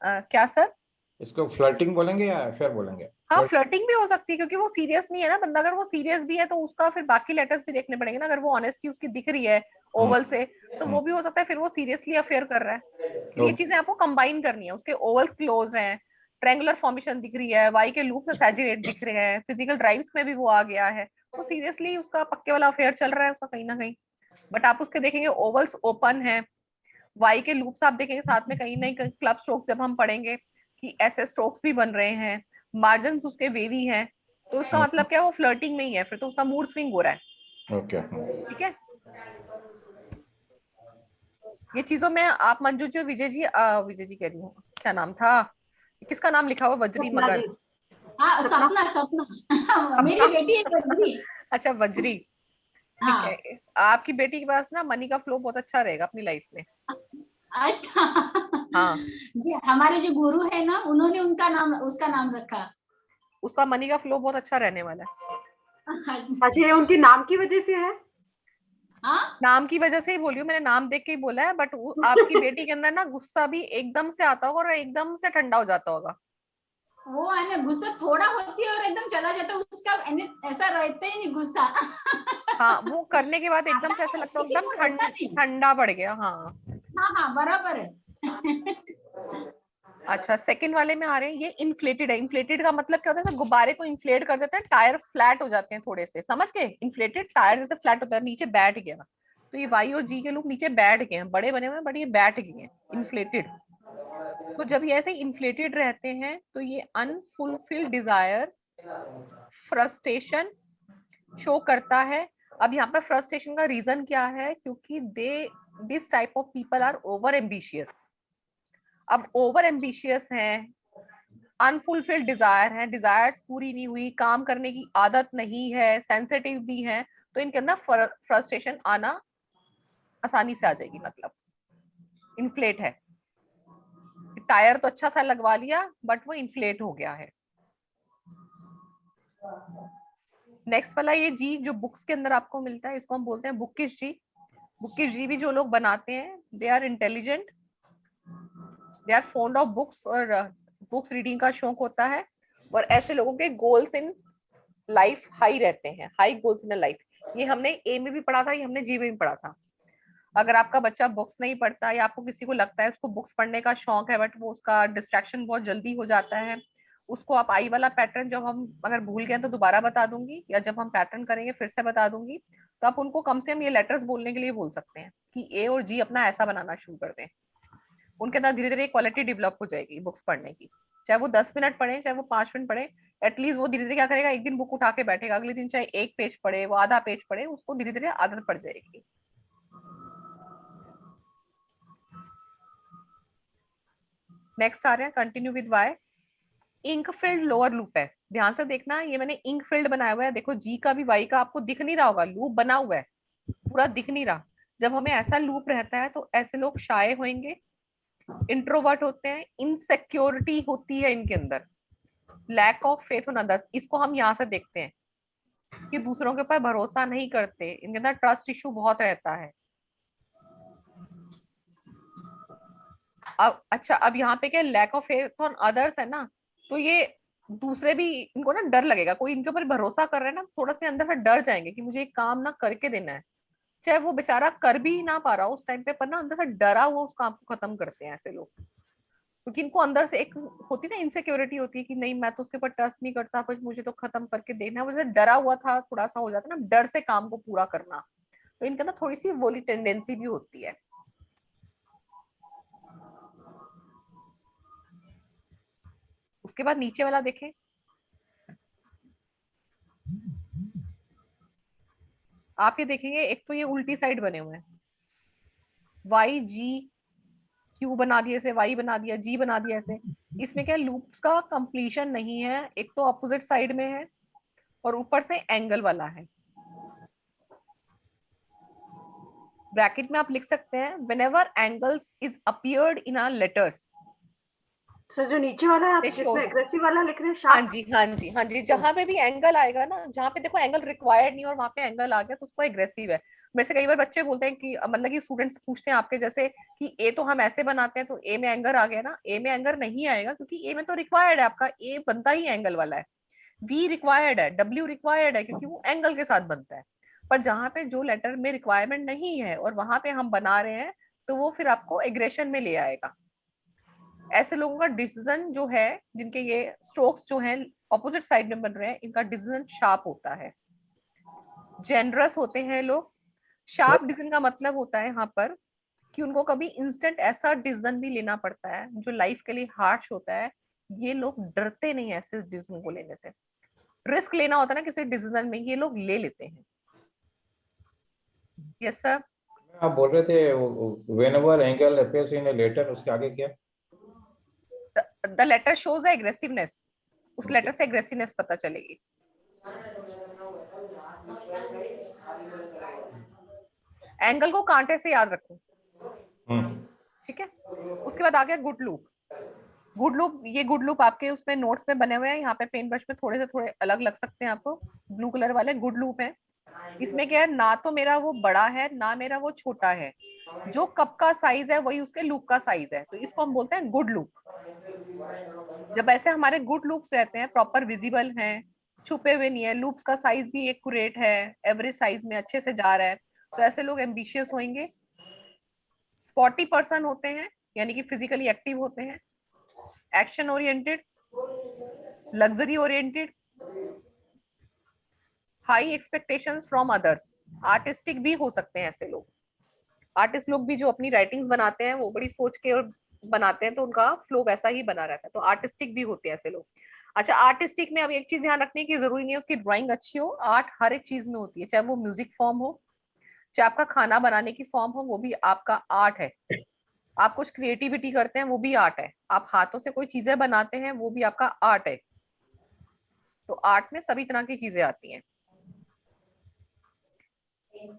क्या सर? इसको फ्लर्टिंग बोलेंगे या अफेयर बोलेंगे? हाँ, फ्लर्ट। फ्लर्टिंग भी हो सकती है, क्योंकि वो सीरियस नहीं है ना बंदा। अगर वो सीरियस भी है तो उसका फिर बाकी लेटर्स भी देखने पड़ेंगे ना। अगर वो ऑनेस्टी उसकी दिख रही है ओवल से, तो वो भी हो सकता है फिर वो सीरियसली अफेयर कर रहा है। तो ये चीजें आपको कंबाइन करनी है, उसके ओवल्स क्लोज हैं, ट्रायंगुलर फॉर्मेशन दिख रही है, वाई के लूप से सैचुरेट दिख रहे हैं, फिजिकल ड्राइव्स में भी वो आ गया है, तो सीरियसली उसका पक्के वाला अफेयर चल रहा है उसका कहीं ना कहीं। बट आप उसके देखेंगे ओवल्स ओपन है। वाई के लूप्स आप देखेंगे साथ में कहीं ना कहीं क्लब स्ट्रोक्स जब हम पढ़ेंगे कि ऐसे स्ट्रोक्स भी बन रहे हैं, मार्जिन उसके वेवी हैं, तो उसका मतलब क्या है, वो फ्लर्टिंग में ही है, फिर तो उसका मूड स्विंग हो रहा है। ओके। ठीक है, ये चीजों में आप मंजू जी और विजय जी कह रही हूँ, क्या नाम था, किसका नाम लिखा हुआ, वज्री सपना मगर। जी। हाँ, सपना। सपना सपना मेरी बेटी है बद्री। अच्छा वज्री, ठीक हाँ, है। आपकी बेटी के पास ना मनी का फ्लो बहुत अच्छा रहेगा अपनी लाइफ में। अच्छा। हाँ, जी, हमारे जो गुरु है ना, उन्होंने उनका नाम, उसका नाम रखा। उसका मनी का फ्लो बहुत अच्छा रहने वाला है। अच्छा, ये उनके नाम की वजह से है। हाँ, नाम की वजह से ही बोली हूँ, मैंने नाम देख के ही बोला है, बट आपकी बेटी के अंदर ना गुस्सा भी एकदम से आता होगा और एकदम से ठंडा हो जाता होगा। वो है ना, गुस्सा थोड़ा होती है और एकदम चला जाता है उसका, ऐसा रहता ही नहीं गुस्सा। हाँ, वो करने के बाद एकदम आता से ऐसा है लगता है लेकिन एकदम वो रहता नहीं। ठंडा पड़ गया। हाँ, हाँ हाँ, बराबर है। अच्छा सेकंड वाले में आ रहे हैं, ये इन्फ्लेटेड है। इन्फ्लेटेड का मतलब क्या होता है, गुब्बारे को इन्फ्लेट कर देते हैं, टायर फ्लैट हो जाते हैं थोड़े से, समझ गए, इन्फ्लेटेड टायर जैसे फ्लैट होता है, नीचे बैठ गया। तो ये वाई और जी के लोग नीचे बैठ गए हैं, बड़े बने हुए हैं बट ये बैठ गए हैं, इन्फ्लेटेड। तो जब ये ऐसे इन्फ्लेटेड रहते हैं तो ये अनफुलफिल्ड डिजायर, फ्रस्ट्रेशन शो करता है। अब यहाँ पे फ्रस्ट्रेशन का रीजन क्या है, क्योंकि they this type of people are over ambitious. अब ओवर एम्बिशियस हैं, अनफुलफिल्ड डिजायर है, डिजायर्स पूरी नहीं हुई, काम करने की आदत नहीं है, सेंसिटिव भी है, तो इनके अंदर फ्रस्ट्रेशन आना आसानी से आ जाएगी। मतलब इन्फ्लेट है, टायर तो अच्छा सा लगवा लिया बट वो इन्फ्लेट हो गया है। नेक्स्ट वाला ये जी जो बुक्स के अंदर आपको मिलता है, इसको हम बोलते हैं बुकिश जी। बुकिश जी भी जो लोग बनाते हैं, they are intelligent, they are fond of books, और बुक्स रीडिंग का शौक होता है, और ऐसे लोगों के गोल्स इन लाइफ हाई रहते हैं, हाई गोल्स इन लाइफ। ये हमने ए में भी पढ़ा था, ये हमने जी में भी पढ़ा था। अगर आपका बच्चा बुक्स नहीं पढ़ता, या आपको किसी को लगता है उसको बुक्स पढ़ने का शौक है बट वो उसका डिस्ट्रैक्शन बहुत जल्दी हो जाता है, उसको आप आई वाला पैटर्न, जब हम अगर भूल गए तो दोबारा बता दूंगी, या जब हम पैटर्न करेंगे फिर से बता दूंगी, तो आप उनको कम से कम ये लेटर्स बोलने के लिए बोल सकते हैं कि ए और जी अपना ऐसा बनाना शुरू कर दें। उनके अंदर धीरे धीरे क्वालिटी डेवलप हो जाएगी बुक्स पढ़ने की, चाहे वो 10 मिनट पढ़े चाहे वो 5 मिनट पढ़े। एटलीस्ट वो धीरे धीरे क्या करेगा, एक दिन बुक उठा के बैठेगा, अगले दिन चाहे एक पेज पढ़े, वो आधा पेज पढ़े, उसको धीरे धीरे आदत पड़ जाएगी। नेक्स्ट आ रहे हैं continue with y. Ink filled lower loop है, ध्यान से देखना, ये मैंने इंक फिल्ड बनाया हुआ है, देखो जी का भी वाई का आपको दिख नहीं रहा होगा, लूप बना हुआ है, पूरा दिख नहीं रहा। जब हमें ऐसा लूप रहता है तो ऐसे लोग शाय होंगे, इंट्रोवर्ट होते हैं, इनसिक्योरिटी होती है इनके अंदर, lack of faith on others, इसको हम यहाँ से देखते हैं कि दूसरों के ऊपर भरोसा नहीं करते, इनके अंदर ट्रस्ट इशू बहुत रहता है। अब अच्छा, अब यहाँ पे क्या lack of faith on others है ना, तो ये दूसरे भी इनको ना डर लगेगा, कोई इनके ऊपर भरोसा कर रहा है ना, थोड़ा सा अंदर से डर जाएंगे कि मुझे एक काम ना करके देना है, चाहे वो बेचारा कर भी ना पा रहा हो उस टाइम पे, पर ना अंदर से डरा हुआ उस काम को खत्म करते हैं ऐसे लोग, क्योंकि इनको अंदर से एक होती है ना इनसिक्योरिटी होती है कि नहीं मैं तो उसके ऊपर ट्रस्ट नहीं करता, कुछ मुझे तो खत्म करके देना है, वो जैसे डरा हुआ था थोड़ा सा हो जाता है ना, डर से काम को पूरा करना, तो इनके अंदर थोड़ी सी वोली टेंडेंसी भी होती है। उसके बाद नीचे वाला देखें, आप ये देखेंगे एक तो ये उल्टी साइड बने हुए हैं, वाई जी क्यू बना दिया, ऐसे वाई बना दिया, जी बना दिया ऐसे, इसमें क्या लूप्स का कंप्लीशन नहीं है, एक तो अपोजिट साइड में है और ऊपर से एंगल वाला है। ब्रैकेट में आप लिख सकते हैं whenever angles is appeared in our letters, sir जो नीचे वाला है आप it जिसमें shows, एग्रेसिव वाला लिख रहे हैं, हाँ शार्प। जी हाँ जी हाँ जी, जहां पे भी एंगल आएगा ना, जहां पे देखो एंगल रिक्वायर्ड नहीं और वहां पे एंगल आ गया तो उसको एग्रेसिव है। मेरे से कई बार बच्चे बोलते हैं कि मतलब कि स्टूडेंट्स पूछते हैं आपके जैसे कि ए तो हम ऐसे बनाते हैं तो ए में एंगल आ गया ना, ए में एंगल नहीं आएगा क्योंकि ए में तो रिक्वायर्ड है, आपका ए बनता ही एंगल वाला है, वी रिक्वायर्ड है, डब्ल्यू रिक्वायर्ड है क्योंकि वो एंगल के साथ बनता है। पर जहां पे जो लेटर में रिक्वायरमेंट नहीं है और वहां पे हम बना रहे हैं, तो वो फिर आपको एग्रेशन में ले आएगा। ऐसे लोगों का डिसीजन जो है, जिनके ये स्ट्रोक्स जो हैं ऑपोजिट साइड में बन रहे हैं, इनका डिसीजन शार्प होता है, जेनरस होते हैं लोग, शार्प डिसीजन का मतलब होता है यहाँ पर कि उनको कभी इंस्टेंट ऐसा डिसीजन भी लेना पड़ता है जो लाइफ के लिए हार्श होता है। ये लोग डरते नहीं है ऐसे डिसीजन को लेने से। रिस्क लेना होता है ना किसी डिसीजन में, ये लोग ले लेते हैं। Yes sir. आप बोल रहे थे whenever angle appears in a letter, उसके आगे क्या? The letter shows the aggressiveness. उस लेटर से एग्रेसिवनेस पता चलेगी। एंगल को कांटे से याद रखो, ठीक है। उसके बाद आ गया गुड लूप। गुड लूप, ये गुड लूप आपके उसमें नोट्स में बने हुए हैं, यहाँ पे पेन ब्रश में थोड़े से थोड़े अलग लग सकते हैं आपको। ब्लू कलर वाले गुड लूप है। इसमें क्या है, ना तो मेरा वो बड़ा है ना मेरा वो छोटा है, जो कप का साइज है वही उसके लूप का साइज है, तो इसको हम बोलते हैं गुड लूप। जब ऐसे हमारे गुड लूप्स रहते हैं, प्रॉपर विजिबल हैं, छुपे हुए नहीं है, लूप्स का साइज भी एक्यूरेट है, एवरेज साइज में अच्छे से जा रहा है, तो ऐसे लोग एम्बिशियस होंगे। स्पॉटी पर्सन होते हैं, यानी कि फिजिकली एक्टिव होते हैं, action oriented, luxury oriented, high expectations from others. Artistic भी हो सकते हैं ऐसे लोग। आर्टिस्ट लोग भी जो अपनी राइटिंग्स बनाते हैं वो बड़ी सोच के और बनाते हैं, तो उनका फ्लो वैसा ही बना रहता है, तो आर्टिस्टिक भी होते हैं ऐसे लोग। अच्छा, आर्टिस्टिक में अब एक चीज ध्यान रखने की जरूरी नहीं है उसकी ड्राइंग अच्छी हो, आर्ट हर एक चीज में होती है, चाहे वो म्यूजिक फॉर्म हो, चाहे आपका खाना बनाने की फॉर्म हो, वो भी आपका आर्ट है। आप कुछ क्रिएटिविटी करते हैं वो भी आर्ट है, आप हाथों से कोई चीजें बनाते हैं वो भी आपका आर्ट है। तो आर्ट में सभी तरह की चीजें आती हैं।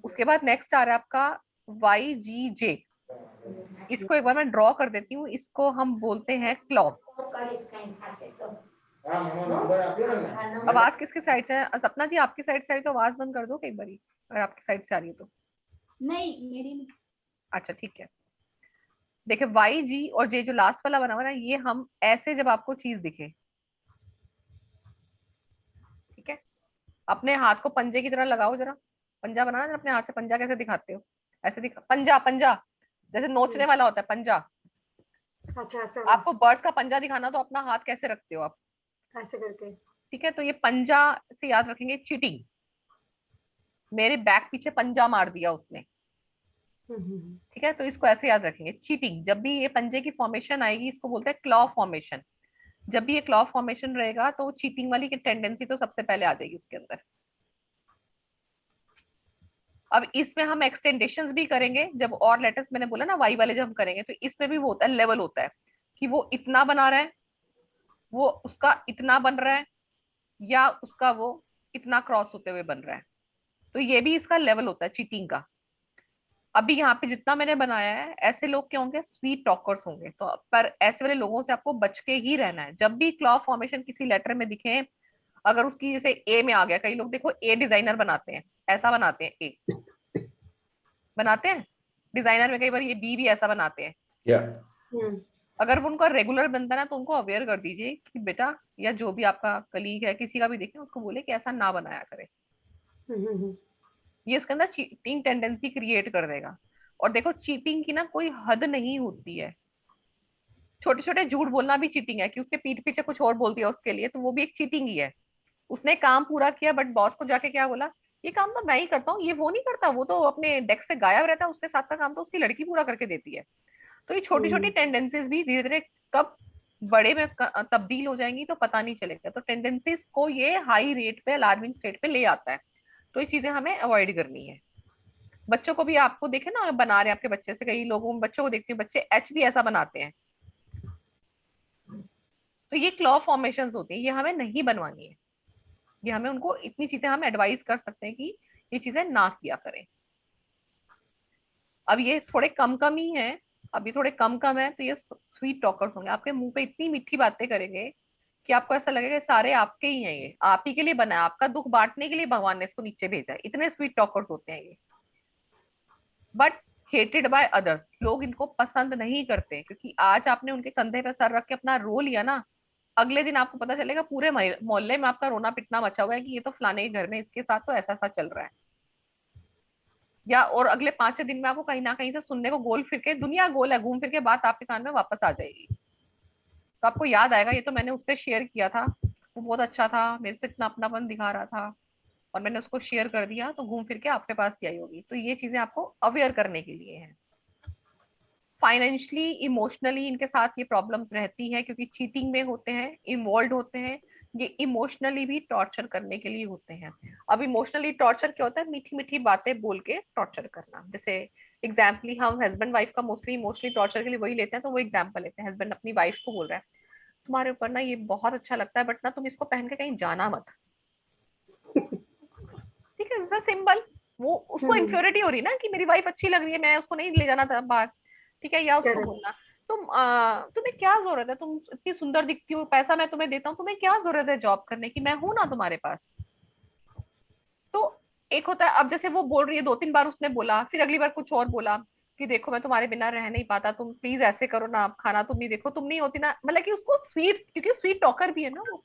उसके बाद नेक्स्ट आ रहा है आपका YGJ। इसको एक बार मैं ड्रॉ कर देती हूँ, इसको हम बोलते हैं क्लॉ। आवाज किसके साइड से है? सपना जी आपकी साइड से आ रही तो आवाज बंद कर दो कई बारी, अगर आपकी साइड से आ रही है तो। नहीं मेरी नहीं। अच्छा ठीक है। देखिए YG और J जो लास्ट वाला बना हुआ है ना, ये हम ऐसे जब आपको चीज दिखे, ठीक है, अपने हाथ को पंजे की तरह लगाओ जरा, पंजा बनाना जरा अपने हाथ से। पंजा कैसे दिखाते हो? ऐसे दिखा, पंजा पंजा जैसे नोचने वाला होता है पंजा। अच्छा ऐसा आपको बर्ड्स का पंजा दिखाना तो अपना हाथ कैसे रखते हो आप? ऐसे करके। ठीक है, तो ये पंजा से याद रखेंगे चीटिंग। मेरे बैक पीछे पंजा मार दिया उसने, ठीक है, तो इसको ऐसे याद रखेंगे चीटिंग। जब भी ये पंजे की फॉर्मेशन आएगी इसको बोलते हैं क्लॉ फॉर्मेशन। जब भी ये क्लॉ फॉर्मेशन रहेगा तो चीटिंग वाली की टेंडेंसी तो सबसे पहले आ जाएगी उसके अंदर। अब इसमें हम एक्सटेंडेशंस भी करेंगे, जब और लेटर्स मैंने बोला ना वाई वाले जब हम करेंगे, तो इसमें भी वो होता है, लेवल होता है कि वो इतना बना रहा है, वो उसका इतना बन रहा है, या उसका वो इतना क्रॉस होते हुए बन रहा है। तो ये भी इसका लेवल होता है चीटिंग का। अभी यहाँ पे जितना मैंने बनाया है, ऐसे लोग क्या होंगे, स्वीट टॉकर्स होंगे, तो पर ऐसे वाले लोगों से आपको बच के ही रहना है। जब भी क्लॉ फॉर्मेशन किसी लेटर में दिखे, अगर उसकी जैसे ए में आ गया, कई लोग देखो ए डिजाइनर बनाते हैं, ऐसा बनाते हैं, ए बनाते हैं डिजाइनर में, कई बार ये बी भी ऐसा बनाते हैं। Yeah. अगर वो उनका रेगुलर बनता है ना, तो उनको अवेयर कर दीजिए कि बेटा, या जो भी आपका कलीग है किसी का भी देखे, उसको बोले कि ऐसा ना बनाया करे। ये उसके अंदर चीटिंग टेंडेंसी क्रिएट कर देगा। और देखो चीटिंग की ना कोई हद नहीं होती है। छोटे छोटे झूठ बोलना भी चीटिंग है, कि उसके पीठ पीछे कुछ और बोल दिया उसके लिए, तो वो भी एक चीटिंग ही है। उसने काम पूरा किया बट बॉस को जाके क्या बोला, ये काम तो मैं ही करता हूँ, ये वो नहीं करता, वो तो अपने डेस्क से गायब रहता है, उसके साथ का काम तो उसकी लड़की पूरा करके देती है। तो ये छोटी छोटी टेंडेंसीज भी धीरे धीरे कब बड़े में तब्दील हो जाएंगी तो पता नहीं चलेगा। तो टेंडेंसीज को ये हाई रेट पे, अलार्मिंग स्टेट पे ले आता है। तो ये चीजें हमें अवॉइड करनी है। बच्चों को भी आपको देखे ना बना रहे हैं आपके बच्चे से, कई लोगों बच्चों को देखती हूँ बच्चे एच भी ऐसा बनाते हैं। तो ये क्लॉ फॉर्मेशन होती है, ये हमें नहीं बनवानी है। ये हमें उनको इतनी चीजें हम एडवाइस कर सकते हैं कि ये चीजें ना किया करें। अब ये थोड़े कम कम ही है, अभी थोड़े कम कम है, तो ये स्वीट टॉकर्स होंगे, आपके मुंह पे इतनी मीठी बातें करेंगे कि आपको ऐसा लगेगा सारे आपके ही हैं, ये आप ही के लिए बना है, आपका दुख बांटने के लिए भगवान ने इसको नीचे भेजा है। इतने स्वीट टॉकर्स होते हैं ये, बट हेटेड बाय अदर्स। लोग इनको पसंद नहीं करते, क्योंकि आज आपने उनके कंधे पे सर रख के अपना रो लिया ना, अगले दिन आपको पता चलेगा पूरे मोहल्ले में आपका रोना पिटना मचा हुआ है कि ये तो फलाने के घर में इसके साथ तो ऐसा ऐसा चल रहा है। या और अगले 5-6 दिन में आपको कहीं ना कहीं से सुनने को, गोल फिर के, दुनिया गोल है, घूम फिर के बात आपके कान में वापस आ जाएगी। तो आपको याद आएगा ये तो मैंने उससे शेयर किया था, वो बहुत अच्छा था, मेरे से इतना अपनापन दिखा रहा था, और मैंने उसको शेयर कर दिया तो घूम फिर के आपके पास ही आई होगी। तो ये चीजें आपको अवेयर करने के लिए हैं। फाइनेंशियली इमोशनली इनके साथ ये प्रॉब्लम्स रहती है क्योंकि चीटिंग में होते हैं, इन्वॉल्व होते हैं। ये इमोशनली भी टॉर्चर करने के लिए होते हैं। अब इमोशनली टॉर्चर क्या होता है? मीठी मीठी बातें बोल के टॉर्चर करना। जैसे एग्जाम्पली हम हस्बैंड वाइफ का मोस्टली इमोशनली टॉर्चर के लिए वही लेते हैं, तो वो एग्जाम्पल लेते हैं। हस्बैंड अपनी वाइफ को बोल रहा है तुम्हारे ऊपर ना ये बहुत अच्छा लगता है, बट ना तुम इसको पहन के कहीं जाना मत। ठीक है, सिंपल। वो उसको इंफ्योरिटी हो रही ना कि मेरी वाइफ अच्छी लग रही है, मैं उसको नहीं ले जाना था बाहर। ठीक है, या उसको करेक्ट। बोलना तुम्हें क्या जरूरत है, तुम इतनी सुंदर दिखती हो, पैसा मैं तुम्हें देता हूँ, तुम्हें क्या जरूरत है जॉब करने की, मैं हूं ना तुम्हारे पास। तो एक होता है, अब जैसे वो बोल रही है, 2-3 बार उसने बोला, फिर अगली बार कुछ और बोला कि देखो मैं तुम्हारे बिना रह नहीं पाता, तुम प्लीज ऐसे करो ना, आप खाना तुम नहीं, देखो तुम नहीं होती ना, मतलब कि उसको स्वीट, क्योंकि स्वीट टॉकर भी है ना वो,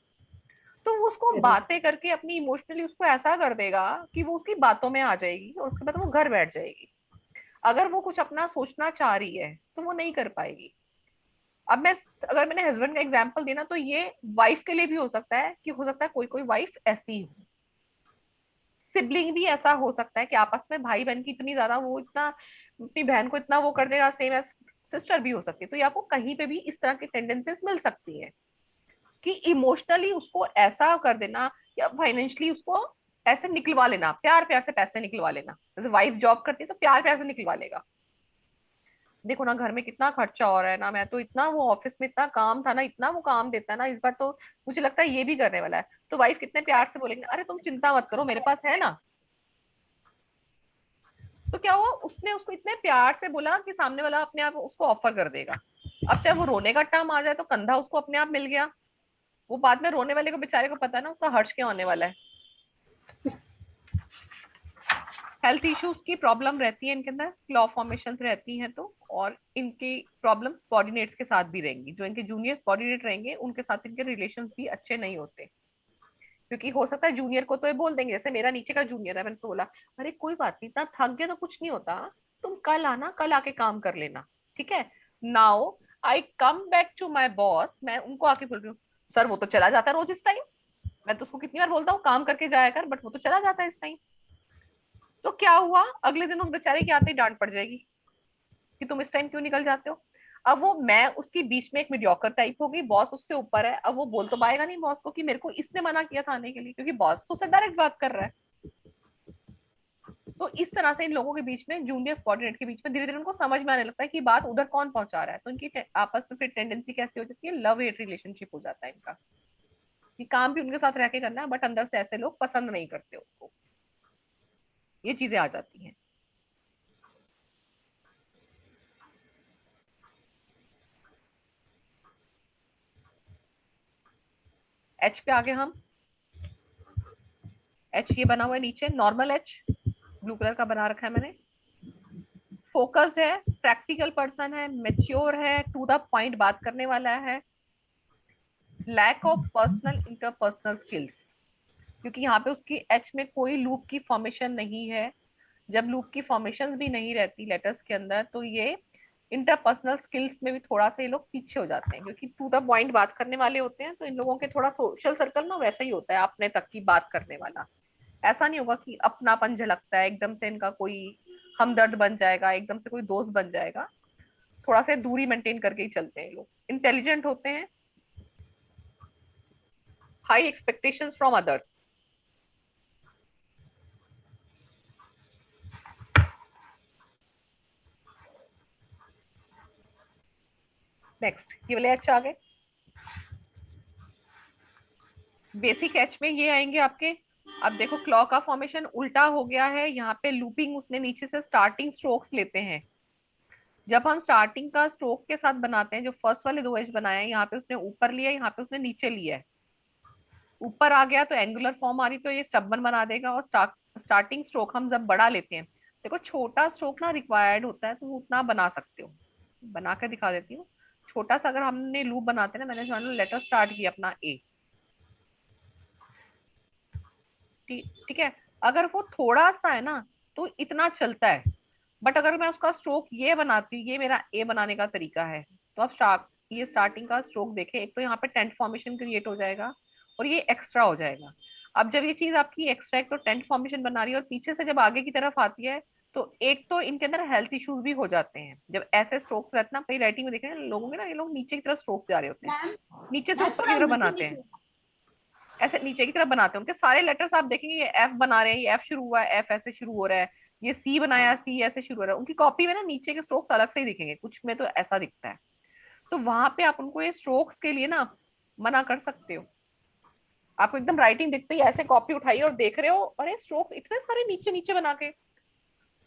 तो वो उसको करेक्ट। बातें करके अपनी इमोशनली उसको ऐसा कर देगा कि वो उसकी बातों में आ जाएगी और उसके बाद वो घर बैठ जाएगी। अगर वो कुछ अपना सोचना चाह रही है तो वो नहीं कर पाएगी। अब मैं, अगर मैंने हस्बैंड का एग्जांपल देना, तो ये वाइफ के लिए भी हो सकता है कि हो सकता है कोई कोई वाइफ ऐसी हो। सिबलिंग भी ऐसा हो सकता है कि आपस में भाई बहन की इतनी ज्यादा, वो इतना अपनी बहन को इतना वो कर देगा, सेम एज सिस्टर भी हो सकती है। तो ये आपको कहीं पे भी इस तरह की टेंडेंसीज मिल सकती है कि इमोशनली उसको ऐसा कर देना या फाइनेंशियली उसको ऐसे निकलवा लेना, प्यार प्यार से पैसे निकलवा लेना। जैसे वाइफ जॉब करती है तो प्यार प्यार से निकलवा लेगा, देखो ना घर में कितना खर्चा हो रहा है ना, मैं तो इतना, वो ऑफिस में इतना काम था ना, इतना वो काम देता है ना, इस बार तो मुझे लगता है ये भी करने वाला है। तो वाइफ कितने प्यार से बोलेंगे, अरे तुम चिंता मत करो मेरे पास है ना। तो क्या हुआ, उसने उसको इतने प्यार से बोला कि सामने वाला अपने आप उसको ऑफर कर देगा। अब चाहे वो रोने का टाइम आ जाए तो कंधा उसको अपने आप मिल गया। वो बाद में रोने वाले को बेचारे को पता है ना उसका हर्ष क्या होने वाला है। हेल्थ इश्यूज की प्रॉब्लम रहती है इनके अंदर, क्लॉ फॉर्मेशन रहती हैं, तो और इनकी प्रॉब्लम सबॉर्डिनेट्स के साथ भी रहेंगी। जो इनके जूनियर सबॉर्डिनेट रहेंगे उनके साथ इनके रिलेशंस भी अच्छे नहीं होते, क्योंकि हो सकता है जूनियर को तो ये बोल देंगे, जैसे मेरा नीचे का जूनियर है, मैंने उसको बोला अरे कोई बात नहीं, इतना थक गया तो कुछ नहीं होता, तुम कल आना, कल आके काम कर लेना। ठीक है, now I come back to my boss, मैं उनको आके बोल रही हूँ सर वो तो चला जाता है रोज इस टाइम, मैं तो उसको कितनी बार बोलता हूँ काम करके जाया कर, बट वो तो चला जाता है इस टाइम। तो क्या हुआ, अगले दिन उस बेचारे के आते ही डांट पड़ जाएगी कि तुम इस टाइम क्यों निकल जाते हो। अब वो, मैं उसकी बीच में एक मीडियोकर टाइप हो गई, बॉस उससे ऊपर है, अब वो बोल तो पाएगा नहीं बॉस को कि मेरे को इसने मना किया था आने के लिए, क्योंकि बॉस तो उससे डायरेक्ट बात कर रहा है। तो इस तरह से इन लोगों के बीच में, जूनियर सबऑर्डिनेट के बीच में, धीरे धीरे उनको समझ में आने लगता है कि बात उधर कौन पहुंचा रहा है। तो इनकी आपस में फिर टेंडेंसी कैसी हो जाती है, लव हेट रिलेशनशिप हो जाता है इनका, कि काम भी उनके साथ रह के करना है बट अंदर से ऐसे लोग पसंद नहीं करते उनको। ये चीजें आ जाती हैं। एच पे आगे हम, एच ये बना हुआ है नीचे, नॉर्मल एच ब्लू कलर का बना रखा है मैंने। फोकस है, प्रैक्टिकल पर्सन है, मेच्योर है, टू द पॉइंट बात करने वाला है। Lack of personal interpersonal skills, क्योंकि यहाँ पे उसकी एच में कोई लूप की फॉर्मेशन नहीं है। जब लूप की फॉर्मेशन भी नहीं रहती लेटर्स के अंदर, तो ये इंटरपर्सनल स्किल्स में भी थोड़ा सा ये लोग पीछे हो जाते हैं, क्योंकि टू द पॉइंट बात करने वाले होते हैं। तो इन लोगों के थोड़ा सोशल सर्कल ना वैसा ही होता है, अपने तक की बात करने वाला। ऐसा नहीं होगा कि अपनापन झलकता है एकदम से, इनका कोई हमदर्द बन जाएगा, एकदम से कोई दोस्त बन जाएगा। थोड़ा सा दूरी मेंटेन करके ही चलते हैं लोग। इंटेलिजेंट होते हैं, high expectations from others. Next ये वाले एच आ गए। बेसिक एच में ये आएंगे आपके। अब देखो क्लॉ का फॉर्मेशन उल्टा हो गया है, यहाँ पे लूपिंग उसने नीचे से स्टार्टिंग स्ट्रोक्स लेते हैं। जब हम स्टार्टिंग का स्ट्रोक के साथ बनाते हैं, जो फर्स्ट वाले 2 एच बनाए हैं, यहाँ पे उसने ऊपर लिया, यहाँ पे उसने नीचे लिया है। ऊपर आ गया तो एंगुलर फॉर्म आ रही, तो ये स्टब्बन बना देगा। और स्टार्टिंग स्ट्रोक हम जब बड़ा लेते हैं, देखो छोटा स्ट्रोक ना रिक्वायर्ड होता है, तो वो उतना बना सकते हो। बना कर दिखा देती हूँ। छोटा सा अगर हमने लूप बनाते हैं ना, मैंने मान लो लेटर स्टार्ट किया अपना ए, ठीक है, अगर वो थोड़ा सा है ना तो इतना चलता है। बट अगर मैं उसका स्ट्रोक ये बनाती हूँ, ये मेरा ए बनाने का तरीका है, तो अब स्टार्टिंग का स्ट्रोक देखे, एक तो यहाँ पे टेंट फॉर्मेशन क्रिएट हो जाएगा और ये एक्स्ट्रा हो जाएगा। अब जब ये चीज आपकी एक्सट्रैक्ट और टेंट फॉर्मेशन बना रही है और पीछे से जब आगे की तरफ आती है, तो एक तो इनके अंदर हेल्थ इश्यूज भी हो जाते हैं जब ऐसे स्ट्रोक्स रहते हैं ना। कई राइटिंग में देख रहे हैं लोगों के ना, ये लोग नीचे की तरफ स्ट्रोक्स जा रहे होते हैं, मैम नीचे से मैम ऊपर की थोड़ा तरफ नीचे बनाते हैं, देखिए। ऐसे नीचे की तरफ बनाते हैं। उनके सारे लेटर्स आप देखेंगे ये एफ बना रहे हैं, ये एफ शुरू हुआ है, एफ ऐसे शुरू हो रहा है, ये सी बनाया, सी ऐसे शुरू हो रहा है। उनकी कॉपी में ना नीचे के स्ट्रोक्स अलग से ही दिखेंगे, कुछ में तो ऐसा दिखता है। तो वहां पे आप उनको ये स्ट्रोक्स के लिए ना मना कर सकते हो। आपको एकदम राइटिंग दिखते ही ऐसे कॉपी उठाइए और देख रहे हो, अरे स्ट्रोक्स इतने सारे नीचे नीचे बना के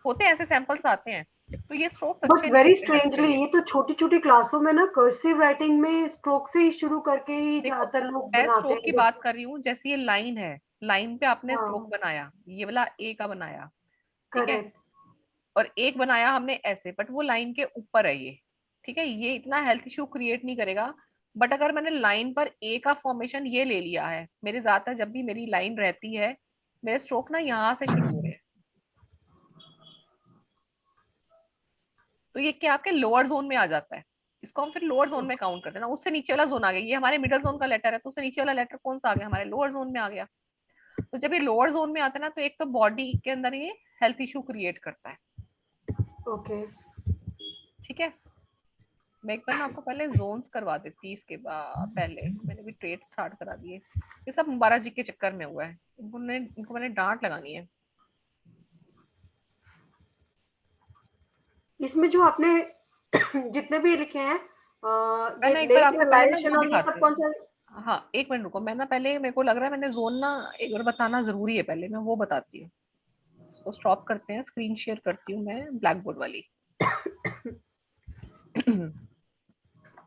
होते हैं, ऐसे सैंपल्स आते हैं, तो ये स्ट्रोक्स बट अच्छे नहीं वेरी होते हेल्थ के स्ट्रेंजली लिए। ये तो छोटी छोटी क्लासों में ना कर्सिव राइटिंग में स्ट्रोक से ही शुरू करके ही देखो ज्यादातर लोग मैं बनाते स्ट्रोक हैं की बात कर रही हूँ, जैसे ये लाइन है, लाइन पे आपने स्ट्रोक हाँ बनाया, ये वाला ए का बनाया, ठीक है, करेक्ट। और एक बनाया हमने ऐसे, बट वो लाइन के ऊपर है ये, ठीक है, ये इतना हेल्थ इशू क्रिएट नहीं करेगा। बट अगर मैंने लाइन पर ए का फॉर्मेशन ये ले लिया है, मेरे ज्यादातर जब भी मेरी लाइन रहती है, मेरे स्ट्रोक ना यहाँ से शुरू हो रहे हैं, तो ये क्या आपके लोअर जोन में आ जाता है। इसको हम फिर लोअर जोन में काउंट करते हैं ना, उससे नीचे वाला जोन आ गया, ये हमारे मिडिल जोन का लेटर है, तो उससे नीचे वाला लेटर कौन सा आ गया, हमारे लोअर जोन में आ गया। तो जब ये लोअर जोन में आता है ना, तो एक तो बॉडी के अंदर ये हेल्थ इशू क्रिएट करता है। ओके ठीक है, मैं एक बार ना आपको पहले जोन्स करवा देती, इसके बाद पहले मैंने भी ट्रेड स्टार्ट करा दिए। ये सब मुबारक जी के चक्कर में हुआ है, इनको मैंने डांट लगानी है। इसमें जो आपने जितने भी लिखे हैं मैं ये ना एक बार लेट आपको पहले ना रिलायशन वो और ये सब दिखाती कौन सा? हूँ। हाँ एक मिनट रुको, मैं ना पहले, मेरे को लग रहा है मैंने जोन ना एक बार बताना जरूरी है, पहले मैं वो बताती हूँ। इसको स्टॉप करते हैं, स्क्रीन शेयर करती हूँ मैं ब्लैक बोर्ड वाली।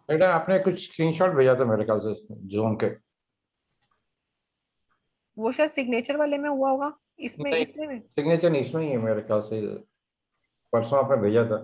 बेटा आपने कुछ स्क्रीनशॉट भेजा था मेरे ख्याल से जोन के। वो शायद सिग्नेचर वाले में हुआ होगा, इसमें नहीं, इसमें में। सिग्नेचर नहीं इसमें ही है मेरे ख्याल से, परसों आपने भेजा था।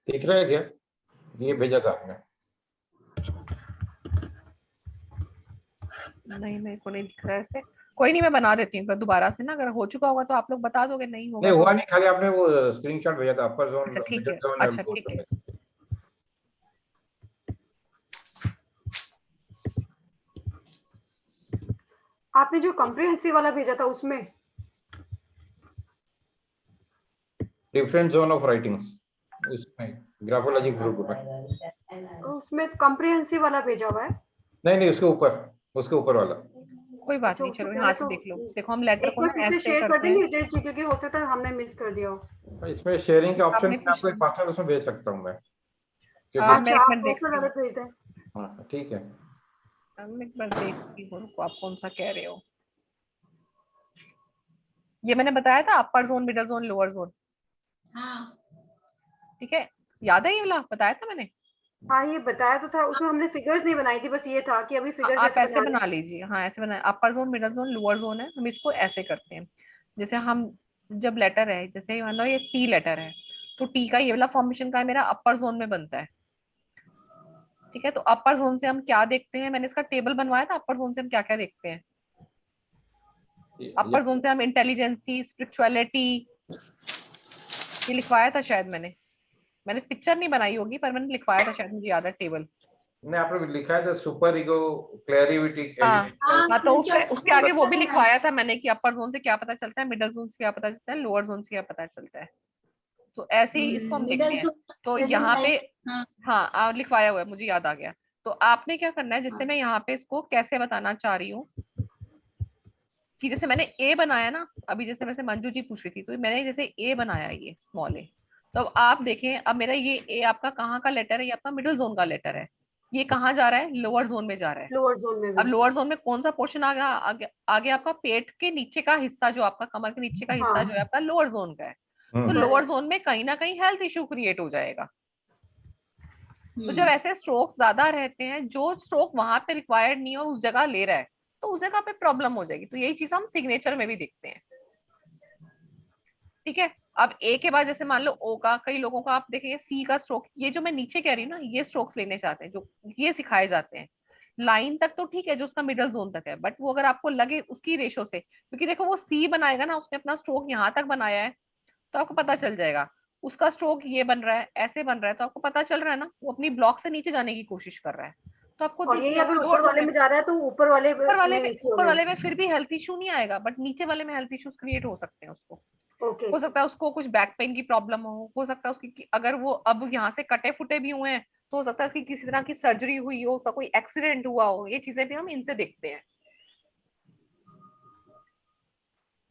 दिख रहा है क्या? ये भेजा था आपने? नहीं मेरे को नहीं दिख रहा है ऐसे। कोई नहीं, मैं बना देती हूँ दोबारा से ना, अगर हो चुका होगा तो आप लोग बता दोगे, नहीं नहीं होगा तो। हुआ नहीं, खाली आपने वो स्क्रीनशॉट भेजा था, अपर जोन, अच्छा ठीक मिडिल है, जोन और अच्छा लोअर ठीक जोन है। में। आपने जो कॉम्प्रिहेंसिव वाला भेजा था उसमें डिफरेंट जोन ऑफ राइटिंग्स, उसमें ग्राफोलॉजी ग्रुप में। उसमें कॉम्प्रिहेंसिव वाला भेजा हुआ है। नहीं उसके ऊपर वाला। कोई बात अच्छा नहीं, उससे चलो यहाँ पहले से तो देख लो। देखो हम लेटर एक को बार ना फिर से ऐसे शेयर कर करते हैं। देंगे हितेश जी, क्योंकि हो सकता है हमने मिस कर दिया हो। इसमें शेयरिंग का ऑप्शन आपने मैं कुछ आपको एक पर्सनल उसमें भेज सकता हूँ मैं, मैं अच्छा क्योंकि एक आप मिनट पर्सनल देखती वाले हूँ, भेज दें। हाँ ठीक है। मैं एक बार देखती हूँ, रुको, आप कौन सा कह रहे हो। ये मैंने बताया था अपर zone, middle zone, lower zone, हाँ ठीक है, याद है ये वाला बताया था मैंने। हाँ ये बताया तो था, उसमें हमने फिगर्स नहीं बनाई थी, बस ये था कि अभी फिगर आप जैसे ऐसे बना बना लें। लीजिए, हाँ ऐसे बना, अपर zone, middle zone, lower zone है, हम इसको ऐसे करते हैं। जैसे हम जब लेटर है, जैसे मान लो ये टी लेटर है, तो टी का ये वाला फॉर्मेशन का है मेरा अपर जोन में बनता है, ठीक है। तो अपर जोन से हम क्या देखते हैं, मैंने इसका टेबल बनवाया था, अपर जोन से हम क्या क्या देखते हैं। अपर जोन से हम इंटेलिजेंसी, स्पिरिचुअलिटी, ये लिखवाया था शायद मैंने पिक्चर नहीं बनाई होगी, पर मैंने लिखवाया था शायद, मुझे याद है टेबल। नहीं आपने लिखा है था सुपर ईगो, क्लैरिटी, हाँ एलिमेंट। हाँ, तो उसके उसके आगे वो भी हाँ लिखवाया था मैंने कि अपर जोन से क्या पता चलता है, मिडल जोन से क्या पता चलता है, लोअर जोन से क्या पता चलता है। तो ऐसे ही इसको हम देखते मिडल हैं। जोन तो प्रेजेंट यहाँ पे, लाइफ। हाँ हाँ लिखवाया हुआ है, मुझे याद आ गया। तो आपने क्या करना है, जिससे मैं यहाँ पे इसको कैसे बताना चाह रही हूँ, कि जैसे मैंने ए बनाया ना अभी, जैसे वैसे मंजू जी पूछ रही थी, तो मैंने जैसे ए बनाया, ये स्मॉल ए, तो अब आप देखें, अब मेरा ये ए आपका कहाँ का लेटर है, ये आपका मिडिल जोन का लेटर है, ये कहाँ जा रहा है, लोअर जोन में जा रहा है। लोअर जोन में अब भी। लोअर जोन में कौन सा पोर्शन आ गया, आगे आपका पेट के नीचे का हिस्सा, जो आपका कमर के नीचे का हिस्सा जो है हाँ आपका लोअर जोन का है। तो लोअर करेक्ट। जोन में कहीं ना कहीं हेल्थ इश्यू क्रिएट हो जाएगा। तो जब हम्म ऐसे स्ट्रोक ज्यादा रहते हैं, जो स्ट्रोक वहां पे रिक्वायर्ड नहीं है और उस जगह ले रहा है, तो उस जगह पे प्रॉब्लम हो जाएगी। तो यही चीज हम सिग्नेचर में भी देखते हैं, ठीक है। अब ए के बाद जैसे मान लो ओ का, कई लोगों का आप देखेंगे सी का स्ट्रोक, ये जो मैं नीचे कह रही हूँ ना, ये स्ट्रोक्स लेने चाहते हैं, जो ये सिखाए जाते हैं। लाइन तक तो ठीक है, जो उसका मिडल जोन तक है, बट वो अगर आपको लगे उसकी रेशो से, क्योंकि देखो वो सी बनाएगा ना, उसने अपना स्ट्रोक यहाँ तक बनाया है, तो आपको पता चल जाएगा उसका स्ट्रोक ये बन रहा है, ऐसे बन रहा है, तो आपको पता चल रहा है ना, वो अपनी ब्लॉक से नीचे जाने की कोशिश कर रहा है, तो आपको और दिख यही गया अगर कि ऊपर वाले में जा रहा है तो ऊपर वाले में issue ऊपर होगा। वाले में फिर भी हेल्थ इशू नहीं आएगा, बट नीचे वाले में हेल्थ इश्यूज क्रिएट हो सकते हैं उसको। ओके। हो सकता है उसको कुछ बैक पेन की प्रॉब्लम हो सकता है उसकी, अगर वो अब यहाँ से कटे फुटे भी हुए हैं, तो हो सकता है उसकी किसी तरह की सर्जरी हुई हो, उसका कोई एक्सीडेंट हुआ हो, ये चीजें भी हम इनसे देखते हैं।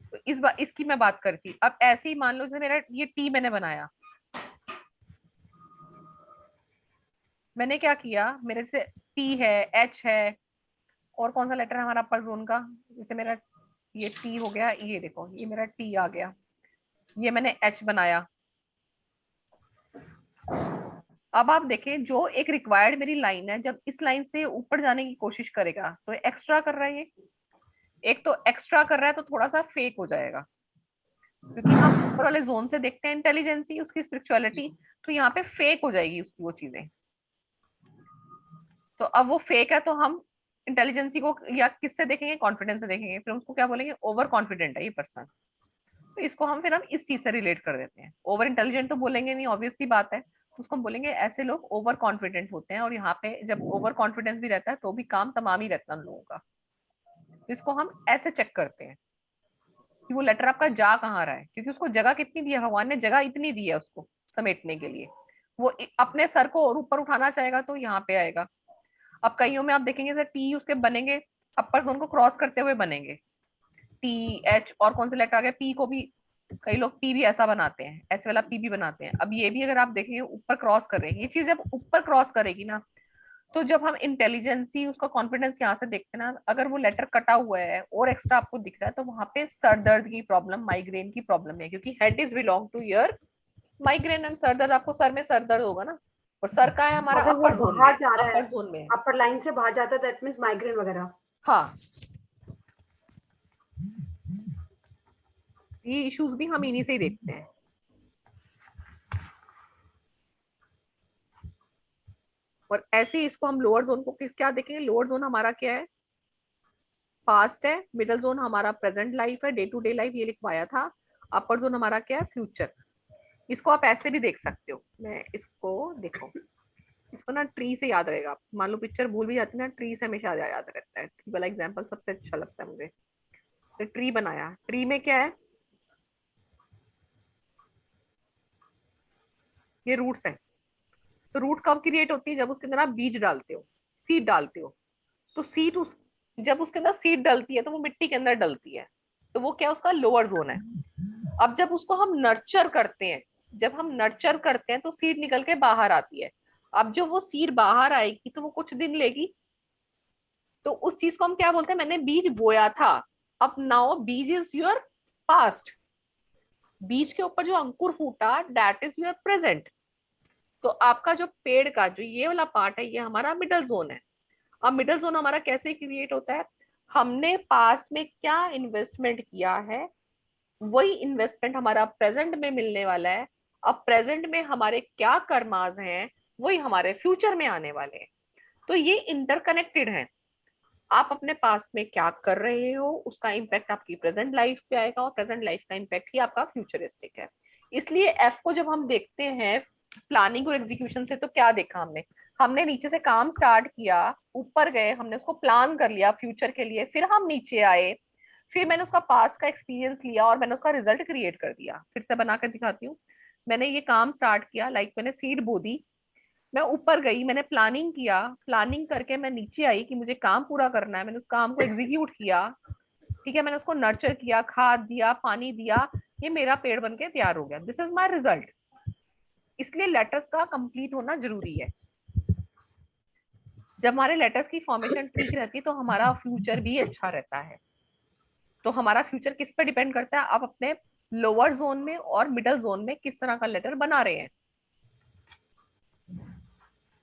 तो इस बार इसकी मैं बात करती। अब ऐसे ही मान लो जैसे मेरा ये टी मैंने बनाया, मैंने क्या किया, मेरे से टी है, एच है, और कौन सा लेटर है हमारा अपर जोन का, जैसे मेरा ये टी हो गया, ये देखो ये मेरा टी आ गया, ये मैंने एच बनाया। अब आप देखें जो एक रिक्वायर्ड मेरी लाइन है, जब इस लाइन से ऊपर जाने की कोशिश करेगा तो एक्स्ट्रा कर रहा है ये, एक तो एक्स्ट्रा कर रहा है तो थोड़ा सा फेक हो जाएगा, क्योंकि हम ऊपर वाले जोन से देखते हैं इंटेलिजेंसी, उसकी स्पिरिचुअलिटी, तो यहाँ पे फेक हो जाएगी उसकी वो चीजें। तो अब वो फेक है तो हम इंटेलिजेंसी को या किससे देखेंगे, कॉन्फिडेंस से देखेंगे, फिर हम उसको क्या बोलेंगे, ओवर कॉन्फिडेंट है ये पर्सन। तो इसको हम फिर हम इस चीज से रिलेट कर देते हैं। ओवर इंटेलिजेंट तो बोलेंगे नहीं, ऑब्वियस सी बात है, उसको हम बोलेंगे ऐसे लोग ओवर कॉन्फिडेंट होते हैं, और यहाँ पे जब ओवर कॉन्फिडेंस भी रहता है तो भी काम तमाम ही रहता है उन लोगों का। तो इसको हम ऐसे चेक करते हैं कि वो लेटर आपका जा कहाँ रहा है, क्योंकि उसको जगह कितनी दी है, भगवान ने जगह इतनी दी है उसको समेटने के लिए, वो अपने सर को और ऊपर उठाना चाहेगा तो यहाँ पे आएगा। अब कईयों में आप देखेंगे सर टी उसके बनेंगे अपर जोन को क्रॉस करते हुए बनेंगे, टी एच, और कौन से लेटर आ गए, पी को भी कई लोग पी भी ऐसा बनाते हैं, ऐसे वाला पी भी बनाते हैं। अब ये भी अगर आप देखेंगे ऊपर क्रॉस कर रहे हैं, ये चीज जब ऊपर क्रॉस करेगी ना, तो जब हम इंटेलिजेंसी उसका कॉन्फिडेंस यहाँ से देखते हैं ना, अगर वो लेटर कटा हुआ है और एक्स्ट्रा आपको दिख रहा है, तो वहां पे सर दर्द की प्रॉब्लम, माइग्रेन की प्रॉब्लम है, क्योंकि head is belong two year, migraine and sir दर्द, आपको सर में सर दर्द होगा ना, और सर का है हमारा अगर वो अपर जोन में, बाहर जा रहा है, अपर जोन में। अपर लाइन से बाहर जाता है, दैट मींस माइग्रेन वगैरह। हाँ, ये इश्यूज भी हम इन्हीं से ही देखते हैं। और ऐसे ही इसको हम लोअर जोन को क्या देखेंगे, लोअर जोन हमारा क्या है, पास्ट है, मिडिल जोन हमारा प्रेजेंट लाइफ है, डे टू डे लाइफ ये लिखवाया था, अपर जोन हमारा क्या है, फ्यूचर। इसको आप ऐसे भी देख सकते हो, मैं इसको देखो, इसको ना ट्री से याद रहेगा, मान लो पिक्चर भूल भी जाती है ना, ट्री से हमेशा याद रहता है, ट्री वाला एग्जाम्पल सबसे अच्छा लगता है मुझे। तो ट्री बनाया, ट्री में क्या है, ये रूट्स है, तो रूट कब क्रिएट होती है, जब उसके अंदर आप बीज डालते हो, सीड डालते हो, तो सीड जब उसके अंदर सीड डलती है तो वो मिट्टी के अंदर डलती है, तो वो क्या उसका लोअर जोन है। अब जब उसको हम नर्चर करते हैं, जब हम नर्चर करते हैं तो सीड निकल के बाहर आती है। अब जो वो सीड बाहर आएगी तो वो कुछ दिन लेगी, तो उस चीज को हम क्या बोलते हैं, मैंने बीज बोया था, अब नाउ बीज इज योर पास्ट, बीज के ऊपर जो अंकुर फूटा दैट इज योर प्रेजेंट। तो आपका जो पेड़ का जो ये वाला पार्ट है, ये हमारा मिडल जोन है। अब मिडल जोन हमारा कैसे क्रिएट होता है, हमने पास्ट में क्या इन्वेस्टमेंट किया है, वही इन्वेस्टमेंट हमारा प्रेजेंट में मिलने वाला है। अब प्रेजेंट में हमारे क्या कर्माज हैं, वही हमारे फ्यूचर में आने वाले हैं। तो ये इंटरकनेक्टेड है, आप अपने पास्ट में क्या कर रहे हो उसका इम्पैक्ट आपकी प्रेजेंट लाइफ पे आएगा, और प्रेजेंट लाइफ का इम्पैक्ट ही आपका फ्यूचरिस्टिक है। इसलिए एफ को जब हम देखते हैं प्लानिंग और एग्जीक्यूशन से, तो क्या देखा हमने, हमने नीचे से काम स्टार्ट किया, ऊपर गए, हमने उसको प्लान कर लिया फ्यूचर के लिए, फिर हम नीचे आए, फिर मैंने उसका पास्ट का एक्सपीरियंस लिया और मैंने उसका रिजल्ट क्रिएट कर दिया। फिर से बनाकर दिखाती हूँ, मैंने ये काम स्टार्ट किया, लाइक मैंने सीड बो दी, मैं ऊपर गई, मैंने प्लानिंग किया, प्लानिंग करके मैं नीचे आई कि मुझे काम पूरा करना है, मैंने उस काम को एग्जीक्यूट किया, ठीक है, मैंने उसको नर्चर किया, खाद दिया, पानी दिया, ये मेरा पेड़ बन के तैयार हो गया, दिस इज माई रिजल्ट। इसलिए लेटर्स का कंप्लीट होना जरूरी है। जब हमारे लेटर्स की फॉर्मेशन ठीक रहती है तो हमारा फ्यूचर भी अच्छा रहता है। तो हमारा फ्यूचर किस पे डिपेंड करता है, आप अपने लोअर जोन में और मिडल जोन में किस तरह का लेटर बना रहे हैं।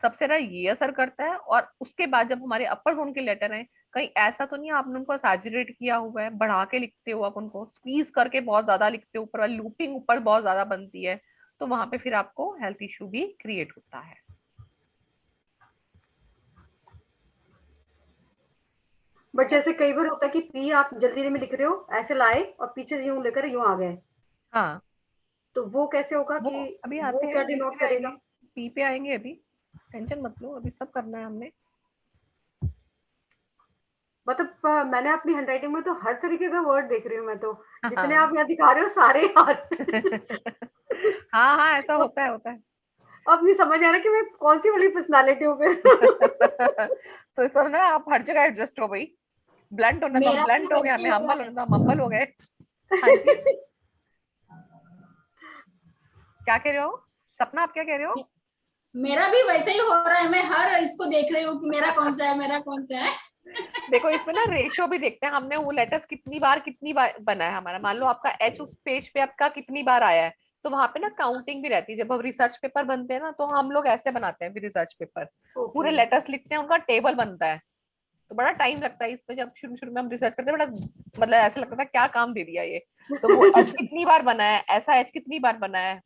सबसे ज्यादा ये असर करता है। और उसके बाद जब हमारे अपर जोन के लेटर हैं, कहीं ऐसा तो नहीं है आपने उनको सैचुरेट किया हुआ है, बढ़ा के लिखते हो आप उनको, स्क्वीज करके बहुत ज्यादा लिखते हो, ऊपर वाली लूपिंग ऊपर बहुत ज्यादा बनती है, तो वहां पे फिर आपको हेल्थ इश्यू भी क्रिएट होता है। बट जैसे कई बार होता है कि पी आप जल्दी में लिख रहे हो, ऐसे लाए और पीछे से यूं लेकर यूं आ गए, हाँ, तो वो कैसे होगा वो कि अभी वो आते क्या हैं, डिनोट देखते रहेंगे, करेगा? पी पे आएंगे अभी, टेंशन मत लो, अभी सब करना है हमने। मतलब मैंने अपनी हैंडराइटिंग में तो हर तरीके का वर्ड देख रही हूँ मैं तो, जितने हाँ आप यहाँ दिखा रहे हो सारे यार। हाँ हाँ, ऐसा होता है, होता है। अब नहीं समझ आ रहा कि मैं कौन सी वाली पर्सनालिटी हूँ फिर। तो इस ना आप हर जगह एडजस्ट हो भाई, ब्लंट होना तो हम मेरा भी ब्लंट हो गए, वैसे ही हमें हो हम्बल रहा होना तो हम हम्बल हो गए। हाँ जी, क्या कह रहे हो सपना, आप क्या कह रहे हो? है। मेरा भी वैसे ही हो रहा है, मैं हर इसको देख रही हूँ कि मेरा कौन सा है, मेरा कौन सा है। देखो इसमें ना रेशियो भी देखते हैं हमने, वो लेटर्स कितनी बार बना है हमारा, मान लो आपका एच उस पेज पे आपका कितनी बार आया है, तो वहां पे ना काउंटिंग भी रहती है। जब हम रिसर्च पेपर बनते हैं ना, तो हम लोग ऐसे बनाते हैं, रिसर्च पेपर पूरे ओके। लेटर्स लिखते हैं, उनका टेबल बनता है, तो बड़ा टाइम लगता है इसमें। जब शुरू शुरू में हम रिसर्च करते हैं, बड़ा मतलब ऐसा लगता था क्या काम दे दिया ये, तो वो एच कितनी बार बना है, ऐसा एच कितनी बार बना है,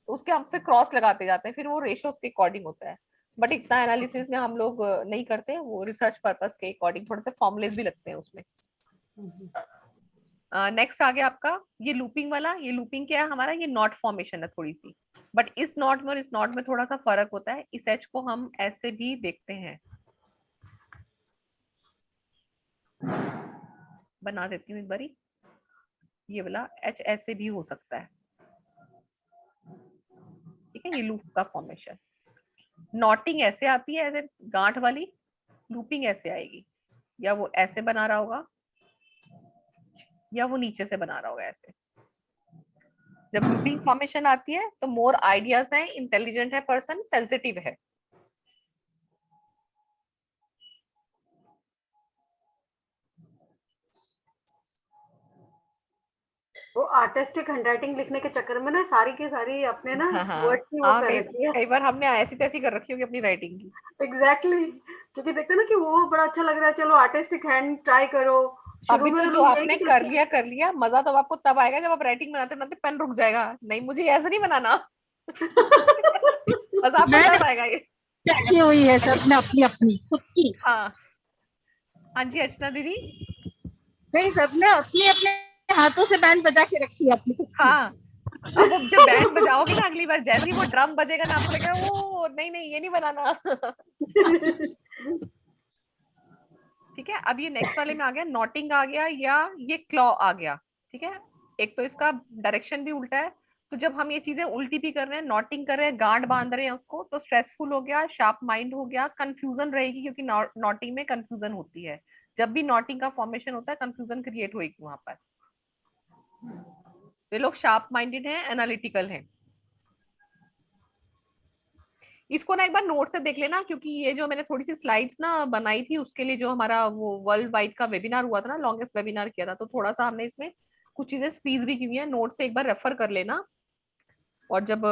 तो उसके हम फिर क्रॉस लगाते जाते हैं, फिर वो रेशियोज के अकॉर्डिंग होता है। बट इतना एनालिसिस में हम लोग नहीं करते, वो रिसर्च पर्पस के अकॉर्डिंग थोड़े से फॉर्मुलेस भी लगते हैं उसमें। नेक्स्ट आ गया आपका ये लूपिंग वाला। ये लूपिंग क्या है हमारा, ये नॉट फॉर्मेशन है थोड़ी सी, बट इस नॉट में और इस नॉट में थोड़ा सा फर्क होता है। इस एच को हम ऐसे भी देखते हैं, बना देती हूँ एक बारी, ये वाला एच ऐसे भी हो सकता है, ठीक है, ये लूप का फॉर्मेशन। नॉटिंग ऐसे आती है, ऐसे गांठ वाली, लूपिंग ऐसे आएगी, या वो ऐसे बना रहा होगा, या वो नीचे से बना रहा होगा ऐसे। जब लूपिंग फॉर्मेशन आती है तो मोर आइडियाज है, इंटेलिजेंट है पर्सन, सेंसिटिव है। वो आर्टिस्टिक हैंडराइटिंग लिखने के चक्कर में ना सारी की सारी अपने ना हाँ हाँ वर्ड्स की वो हाँ, कर कई रखी है। कई बार हमने ऐसी तैसी कर रखी होगी अपनी राइटिंग की। एग्जैक्टली क्योंकि देखते हैं ना कि वो बड़ा अच्छा लग रहा है, चलो आर्टिस्टिक हैंड ट्राई करो। शुरू अभी में तो तो जो लोग यही आपने कर कहते हैं। लिया कर लिया, मजा तो आपको तब आएगा जब आप राइटिंग बनाते बनाते पेन रुक जाएगा, नहीं मुझे ऐसा नहीं बनाना। मजा आपको मैंने तब आएगा ये। रखी हुई है सबने अपनी अपनी खुद की। हाँ हाँ जी, अर्चना दीदी। नहीं, सबने अपने अपने हाथों से बैंड बजा के रखी है अपनी खुद की। हाँ, अब वो जब बैंड बजाओगे ना अगली बार, जैसे ही वो ड्रम बजेगा ना, आपको लगेगा वो नहीं नहीं ये नहीं बनाना। ठीक है, अब ये नेक्स्ट वाले में आ गया, नॉटिंग आ गया, या ये क्लॉ आ गया। ठीक है, एक तो इसका डायरेक्शन भी उल्टा है, तो जब हम ये चीजें उल्टी भी कर रहे हैं, नॉटिंग कर रहे हैं, गांठ बांध रहे हैं उसको, तो स्ट्रेसफुल हो गया, शार्प माइंड हो गया, कंफ्यूजन रहेगी, क्योंकि नॉटिंग में कंफ्यूजन होती है। जब भी नॉटिंग का फॉर्मेशन होता है, कंफ्यूजन क्रिएट होगी वहां पर। ये लोग शार्प माइंडेड हैं, एनालिटिकल हैं। इसको ना एक बार नोट से देख लेना, क्योंकि ये जो मैंने थोड़ी सी स्लाइड्स ना बनाई थी उसके लिए, जो हमारा वो वर्ल्ड वाइड का वेबिनार हुआ था ना, लॉन्गेस्ट वेबिनार किया था, तो थोड़ा सा हमने इसमें कुछ चीजें स्पीच भी की हुई है, नोट से एक बार रेफर कर लेना। और जब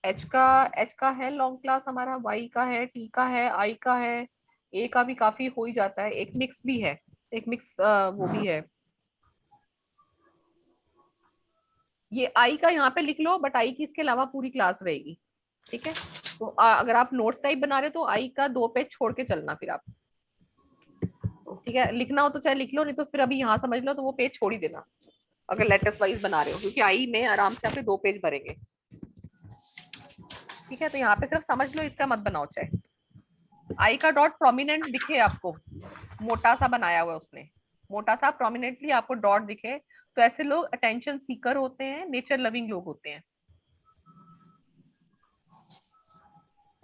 एच का है लॉन्ग क्लास हमारा, वाई का है, टी का है, आई का है, ए का भी काफी हो ही जाता है, एक मिक्स भी है, एक मिक्स वो भी है। ये आई का यहाँ पे लिख लो, बट आई की इसके अलावा पूरी क्लास रहेगी। ठीक है, तो अगर आप नोट्स टाइप बना रहे हो तो आई का 2 पेज छोड़ के चलना फिर आप। ठीक है, लिखना हो तो चाहे लिख लो, नहीं तो फिर अभी यहाँ समझ लो तो वो पेज छोड़ ही देना, अगर लेटेस्ट वाइज बना रहे हो, क्योंकि आई में आराम से आपके 2 पेज भरेंगे। ठीक है, तो यहाँ पे सिर्फ समझ लो, इसका मत बनाओ चाहे। आई का डॉट प्रोमिनेंट दिखे आपको, मोटा सा बनाया हुआ है उसने, मोटा सा प्रोमिनेंटली आपको डॉट दिखे, तो ऐसे लोग अटेंशन सीकर होते हैं, नेचर लविंग लोग होते हैं।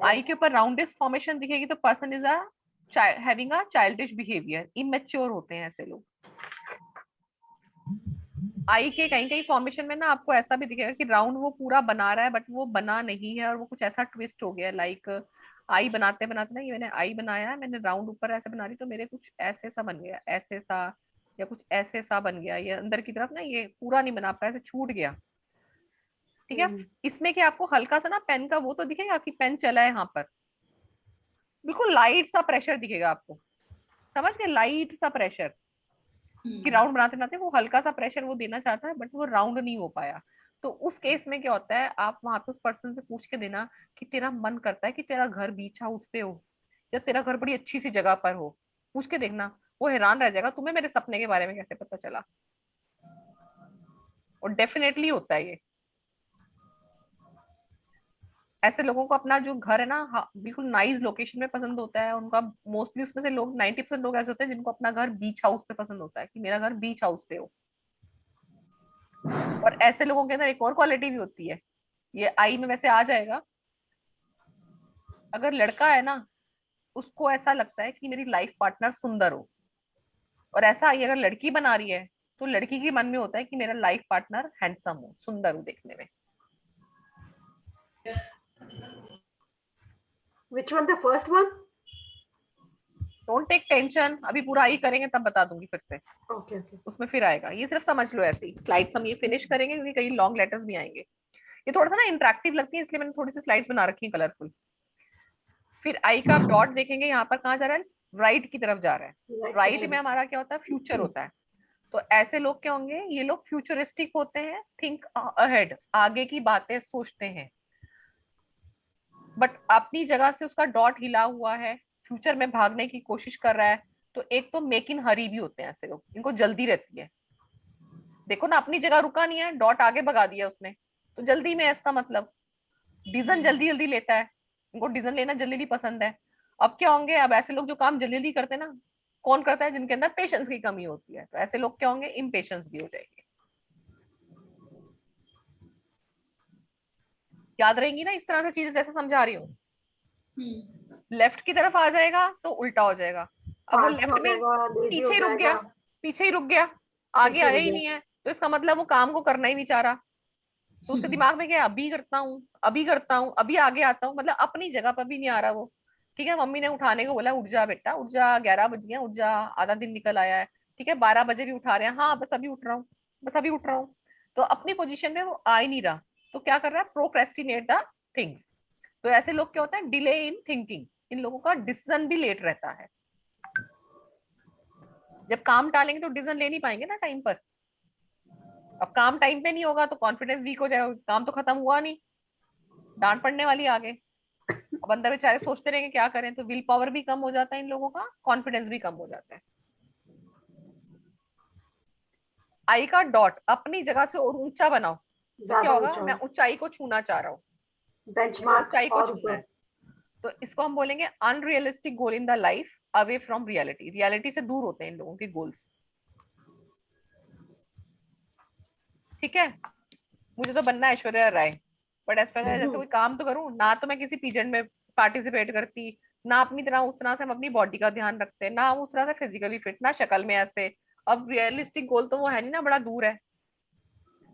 आई के ऊपर राउंडेस्ट फॉर्मेशन दिखेगी तो person is having a childish behaviour, immature होते हैं ऐसे लोग। आई के कहीं कहीं फॉर्मेशन में ना आपको ऐसा भी दिखेगा कि राउंड वो पूरा बना रहा है, बट वो बना नहीं है, और वो कुछ ऐसा ट्विस्ट हो गया, लाइक आई बनाते बनाते ना, ये मैंने आई बनाया है, मैंने राउंड ऊपर ऐसे बना रही, तो मेरे कुछ ऐसे सा बन गया, ऐसे सा, या कुछ ऐसे सा बन गया, ये अंदर की तरफ ना ये पूरा नहीं बना पाया, ऐसे छूट गया। ठीक है, इसमें कि आपको हल्का सा ना पेन का वो तो दिखेगा कि पेन चला है यहाँ पर, बिल्कुल लाइट सा प्रेशर दिखेगा आपको, समझ गए, लाइट सा प्रेशर कि राउंड बनाते बनाते वो हल्का सा प्रेशर वो देना चाहता है बट वो राउंड नहीं हो पाया। तो उस केस में क्या होता है, आप वहां पे उस पर्सन से पूछ के देना कि तेरा मन करता है कि तेरा घर बीच हाउस पे हो या तेरा घर बड़ी अच्छी सी जगह पर हो, पूछ के देखना। वो हैरान रह जाएगा, तुम्हें मेरे सपने के बारे में कैसे पता चला। और डेफिनेटली होता है ये। ऐसे लोगों को अपना जो घर है ना, बिल्कुल नाइस लोकेशन में पसंद होता है उनका। मोस्टली उसमें से लोग 90% लोग ऐसे होते हैं जिनको अपना घर बीच हाउस पे पसंद होता है कि मेरा घर बीच हाउस पे हो। और ऐसे लोगों के अंदर एक और क्वालिटी भी होती है, ये आई में वैसे आ जाएगा। अगर लड़का है ना, उसको ऐसा लगता है कि मेरी लाइफ पार्टनर सुंदर हो, और ऐसा ही अगर लड़की बना रही है तो लड़की के मन में होता है कि मेरा लाइफ पार्टनर हैंडसम हो, सुंदर हो देखने में। Which one? The first one? Don't take tension, अभी पूरा आई करेंगे तब बता दूंगी फिर से। Okay, okay. उसमें फिर आएगा, ये सिर्फ समझ लो ऐसे ही। स्लाइड्स हम ये फिनिश करेंगे क्योंकि कई लॉन्ग लेटर्स भी आएंगे। ये थोड़ा सा ना इंटरेक्टिव लगती है इसलिए मैंने थोड़ी सी स्लाइड्स बना रखी है कलरफुल। फिर आई का डॉट देखेंगे यहाँ पर कहाँ जा रहा है, राइट की तरफ जा रहा है। राइट में हमारा क्या होता है, फ्यूचर होता है। तो ऐसे लोग क्या होंगे, ये लोग फ्यूचरिस्टिक होते हैं, थिंक अहेड, आगे की बातें सोचते हैं। बट अपनी जगह से उसका डॉट हिला हुआ है, फ्यूचर में भागने की कोशिश कर रहा है। तो एक तो मेक इन हरी भी होते हैं ऐसे लोग, इनको जल्दी रहती है। देखो ना, अपनी जगह रुका नहीं है, डॉट आगे भगा दिया उसने, तो जल्दी में है इसका मतलब। डिसीजन जल्दी जल्दी लेता है, इनको डिसीजन लेना जल्दी जल्दी पसंद है। अब क्या होंगे, अब ऐसे लोग जो काम जल्दी जल्दी करते हैं ना, कौन करता है, जिनके अंदर पेशेंस की कमी होती है। तो ऐसे लोग क्या होंगे, इम्पेशेंस भी हो जाएंगे। याद रहेंगी ना इस तरह से चीजें जैसे समझा रही हूँ। लेफ्ट की तरफ आ जाएगा तो उल्टा हो जाएगा। अब वो Fast लेफ्ट हो में जाएगा, lazy पीछे हो ही रुक गया, जाएगा, पीछे ही रुक गया, आगे पीछे आया रुक ही गया. नहीं है, तो इसका मतलब वो काम को करना ही नहीं चाह रहा। तो उसके दिमाग में क्या है, अभी करता हूँ, अभी करता हूँ, अभी आगे आता हूँ, मतलब अपनी जगह पर भी नहीं आ रहा वो। ठीक है, मम्मी ने उठाने को बोला, उठ जा बेटा उठ जा, 11 बज गए, उठ जा, आधा दिन निकल आया है। ठीक है, 12 बजे भी उठा रहे हैं, हाँ बस अभी उठ रहा हूँ, बस अभी उठ रहा हूँ। तो अपनी पोजीशन में वो आ ही नहीं रहा। तो क्या कर रहा है, प्रोक्रेस्टिनेट द थिंग्स। तो ऐसे लोग क्या होता है, डिले इन थिंकिंग, इन लोगों का डिसीजन भी लेट रहता है। जब काम टालेंगे तो डिसीजन ले नहीं पाएंगे ना टाइम पर। अब काम टाइम पे नहीं होगा तो कॉन्फिडेंस वीक हो जाएगा, काम तो खत्म हुआ नहीं, डांट पड़ने वाली आगे। अब अंदर बेचारे सोचते रहेंगे क्या करें, तो विल पावर भी कम हो जाता है इन लोगों का, कॉन्फिडेंस भी कम हो जाता है। आई का डॉट अपनी जगह से और ऊंचा बनाओ, तो क्या ज्यादा होगा, ऊंचा, मैं ऊंचाई को छूना चाह रहा हूँ, बेंचमार्क ऊंचाई को और छूना ऊपर. है। तो इसको हम बोलेंगे unrealistic goal in the life, away from reality. Reality से दूर होते हैं इन लोगों के गोल्स। ठीक है, मुझे तो बनना है ऐश्वर्या राय, बट ऐश्वर्या राय जैसे कोई काम तो करूं ना, तो मैं किसी पीजेंट में पार्टिसिपेट करती ना, अपनी तरह उस तरह से हम अपनी बॉडी का ध्यान रखते, ना हम उस तरह से फिजिकली फिट, ना शक्ल में ऐसे। अब रियलिस्टिक गोल तो वो है नहीं ना, बड़ा दूर है।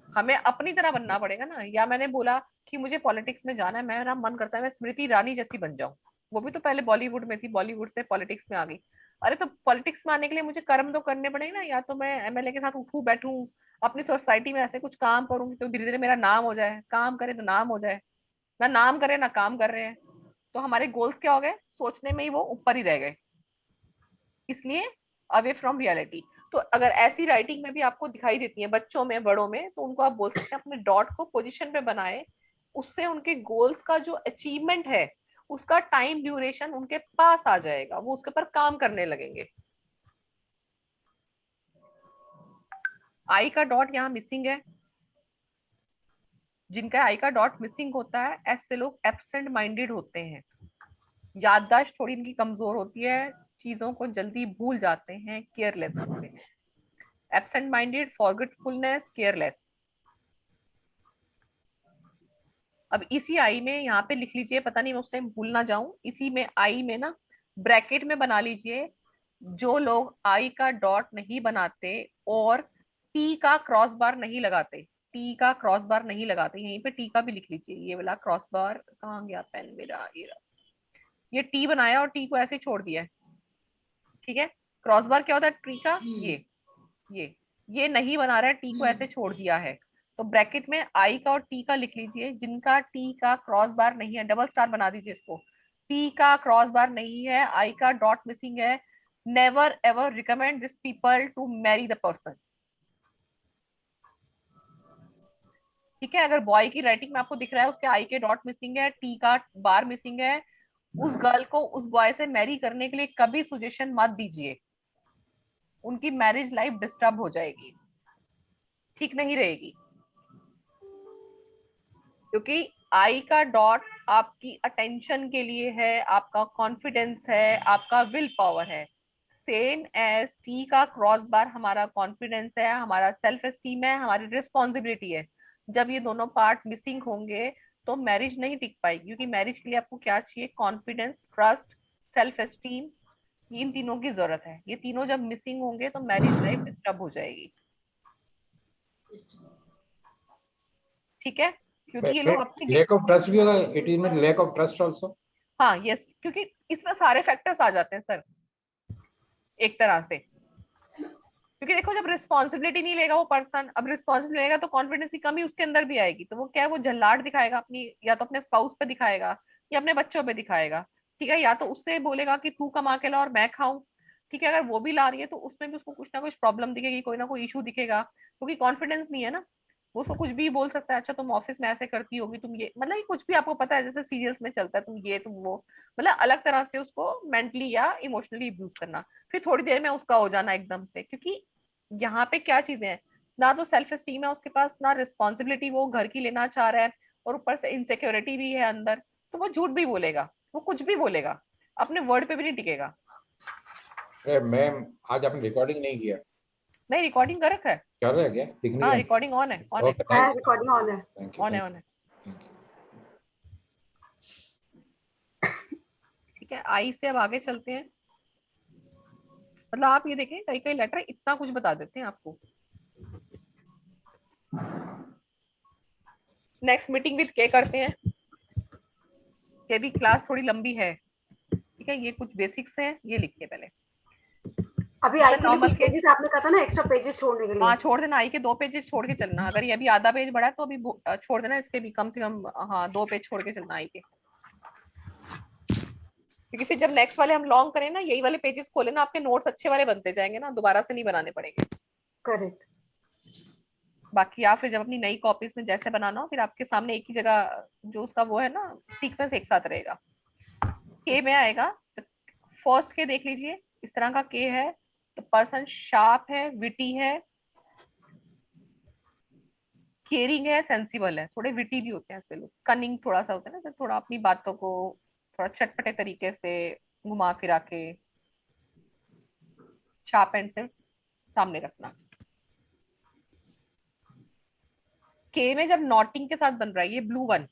हमें अपनी तरह बनना पड़ेगा ना। या मैंने बोला कि मुझे पॉलिटिक्स में जाना है, मेरा मन करता है मैं स्मृति ईरानी जैसी बन जाऊं। वो भी तो पहले बॉलीवुड में थी, बॉलीवुड से पॉलिटिक्स में आ गई। अरे तो पॉलिटिक्स में आने के लिए मुझे कर्म तो करने पड़ेंगे ना, या तो मैं एमएलए के साथ उठूं बैठूं, अपनी सोसाइटी में ऐसे कुछ काम करूंगी तो धीरे धीरे मेरा नाम हो जाए, काम करे तो नाम हो जाए। ना नाम करे ना काम कर रहे हैं, तो हमारे गोल्स क्या हो गए, सोचने में ही वो ऊपर ही रह गए। इसलिए अवे फ्रॉम रियलिटी। तो अगर ऐसी राइटिंग में भी आपको दिखाई देती है बच्चों में बड़ों में, तो उनको आप बोल सकते हैं अपने डॉट को पोजीशन पे बनाए। उससे उनके गोल्स का जो अचीवमेंट है उसका टाइम ड्यूरेशन उनके पास आ जाएगा, वो उसके ऊपर काम करने लगेंगे। आई का डॉट यहाँ मिसिंग है, जिनका आई का डॉट मिसिंग होता है ऐसे लोग एब्सेंट माइंडेड होते हैं। याददाश्त थोड़ी इनकी कमजोर होती है, चीजों को जल्दी भूल जाते हैं, केयरलेस होते हैं। Absent minded, forgetfulness, careless. अब इसी आई में यहाँ पे लिख लीजिए, पता नहीं मैं उस टाइम भूल ना जाऊं, इसी में आई में ना ब्रैकेट में बना लीजिए, जो लोग आई का डॉट नहीं बनाते और टी का क्रॉस बार नहीं लगाते, टी का क्रॉस बार नहीं लगाते, यहीं पे टी का भी लिख लीजिए। ये वाला क्रॉस बार कहाँ गया पेन मेरा, ये टी बनाया और टी को ऐसे छोड़ दिया है। ठीक है, क्रॉस बार क्या होता है टी का, ये ये नहीं बना रहा है, टी को ऐसे छोड़ दिया है। तो ब्रैकेट में आई का और टी का लिख लीजिए, जिनका टी का क्रॉस बार नहीं है, डबल स्टार बना दीजिए इसको। टी का क्रॉस बार नहीं है, आई का डॉट मिसिंग है, never ever recommend this people to marry the person. ठीक है, अगर बॉय की राइटिंग में आपको दिख रहा है उसके आई के डॉट मिसिंग है, टी का बार मिसिंग है, उस गर्ल को उस बॉय से मैरी करने के लिए कभी सजेशन मत दीजिए, उनकी मैरिज लाइफ डिस्टर्ब हो जाएगी, ठीक नहीं रहेगी। क्योंकि आई का डॉट आपकी अटेंशन के लिए है, आपका कॉन्फिडेंस है, आपका विल पावर है। सेम एज टी का क्रॉस बार हमारा कॉन्फिडेंस है, हमारा सेल्फ एस्टीम है, हमारी रिस्पॉन्सिबिलिटी है। जब ये दोनों पार्ट मिसिंग होंगे तो मैरिज नहीं टिक पाएगी, क्योंकि मैरिज के लिए आपको क्या चाहिए? कॉन्फिडेंस, ट्रस्ट, सेल्फ एस्टीम, इन तीनों की जरूरत है। ये तीनों जब मिसिंग होंगे तो मैरिज लाइफ डिस्टर्ब हो जाएगी। ठीक है, क्योंकि ये लोग अपनी लैक ऑफ ट्रस्ट भी होगा, it is mean lack of trust also. हाँ यस, क्योंकि इसमें सारे फैक्टर्स आ जाते हैं सर एक तरह से। क्योंकि देखो जब रिस्पॉन्सिबिलिटी नहीं लेगा वो पर्सन, अब रिस्पॉन्सिबिलिटी लेगा तो कॉन्फिडेंस की कमी उसके अंदर भी आएगी, तो वो क्या है, वो झल्लाट दिखाएगा अपनी, या तो अपने स्पाउस पे दिखाएगा या अपने बच्चों पे दिखाएगा। ठीक है, या तो उससे बोलेगा कि तू कमा के ला और मैं खाऊं। ठीक है, अगर वो भी ला रही है तो उसमें भी उसको कुछ ना कुछ प्रॉब्लम दिखेगी, कोई ना कोई इशू दिखेगा, क्योंकि कॉन्फिडेंस नहीं है ना। वो उसको कुछ भी बोल सकता है, अच्छा तुम ऑफिस में ऐसे करती होगी, तुम ये, मतलब ये कुछ भी आपको पता है, जैसे सीरियल्स में चलता है, तुम ये तुम वो, मतलब अलग तरह से उसको मेंटली या इमोशनली अब्यूज करना। फिर थोड़ी देर में उसका हो जाना एकदम से, क्योंकि यहाँ पे क्या चीजें हैं, ना तो सेल्फ एस्टीम है उसके पास, ना रिस्पॉन्सिबिलिटी वो घर की लेना चाह रहा है, और ऊपर से इनसिक्योरिटी भी है अंदर, तो वो झूठ भी बोलेगा, वो कुछ भी बोलेगा, अपने वर्ड पे भी नहीं टिकेगा। अरे मैम, आज आपने रिकॉर्डिंग नहीं किया? नहीं, रिकॉर्डिंग कर रखा है। कर रहे हैं क्या? दिख नहीं हाँ रहा? रिकॉर्डिंग ऑन है, ऑन है, okay, thank you, recording on है। थैंक यू, ऑन है, थैंक ऑन है। यू। ठीक है, आई से अब आगे चलते हैं। मतलब आप ये देखें, कई कई लेटर इतना कुछ बता देते हैं आपको। नेक्स्ट मीटिंग विद के करते हैं, के भी क्लास थोड़ी लंबी है। ठीक है, ये कुछ बेसिक्स हैं, ये लिखिए पहले। अभी आई के लिए नॉर्मल कुछ के, पेजेस आपने कहा था ना एक्स्ट्रा पेजेस छोड़ने के हाँ लिए। छोड़ देना, आई के 2 पेजेस छोड़ के चलना, अगर ये अभी आधा पेज बढ़ा है तो अभी छोड़ देना, इसके भी कम से कम हाँ 2 पेज छोड़ के चलना आई के। क्योंकि फिर जब नेक्स्ट वाले हम लॉन्ग करें ना, यही वाले पेजेस खोले ना, आपके नोट्स अच्छे वाले बनते जाएंगे ना, दोबारा से नहीं बनाने पड़ेंगे। करेक्ट। बाकी आप फिर जब अपनी नई कॉपीज में जैसे बनाना हो, फिर आपके सामने एक ही जगह जो उसका वो है ना, सीक्वेंस एक साथ रहेगा। के में आएगा तो फर्स्ट के देख लीजिए, इस तरह का के है तो पर्सन शार्प है, विटी है, केयरिंग है, सेंसिबल है, थोड़े विटी भी होते हैं ऐसे लोग, कनिंग थोड़ा सा होता है ना, जो थोड़ा अपनी बातों को थोड़ा चटपटे तरीके से घुमा फिरा के शार्प एंड से सामने रखना। के में जब नॉटिंग के साथ बन रहा है ये ब्लू वन,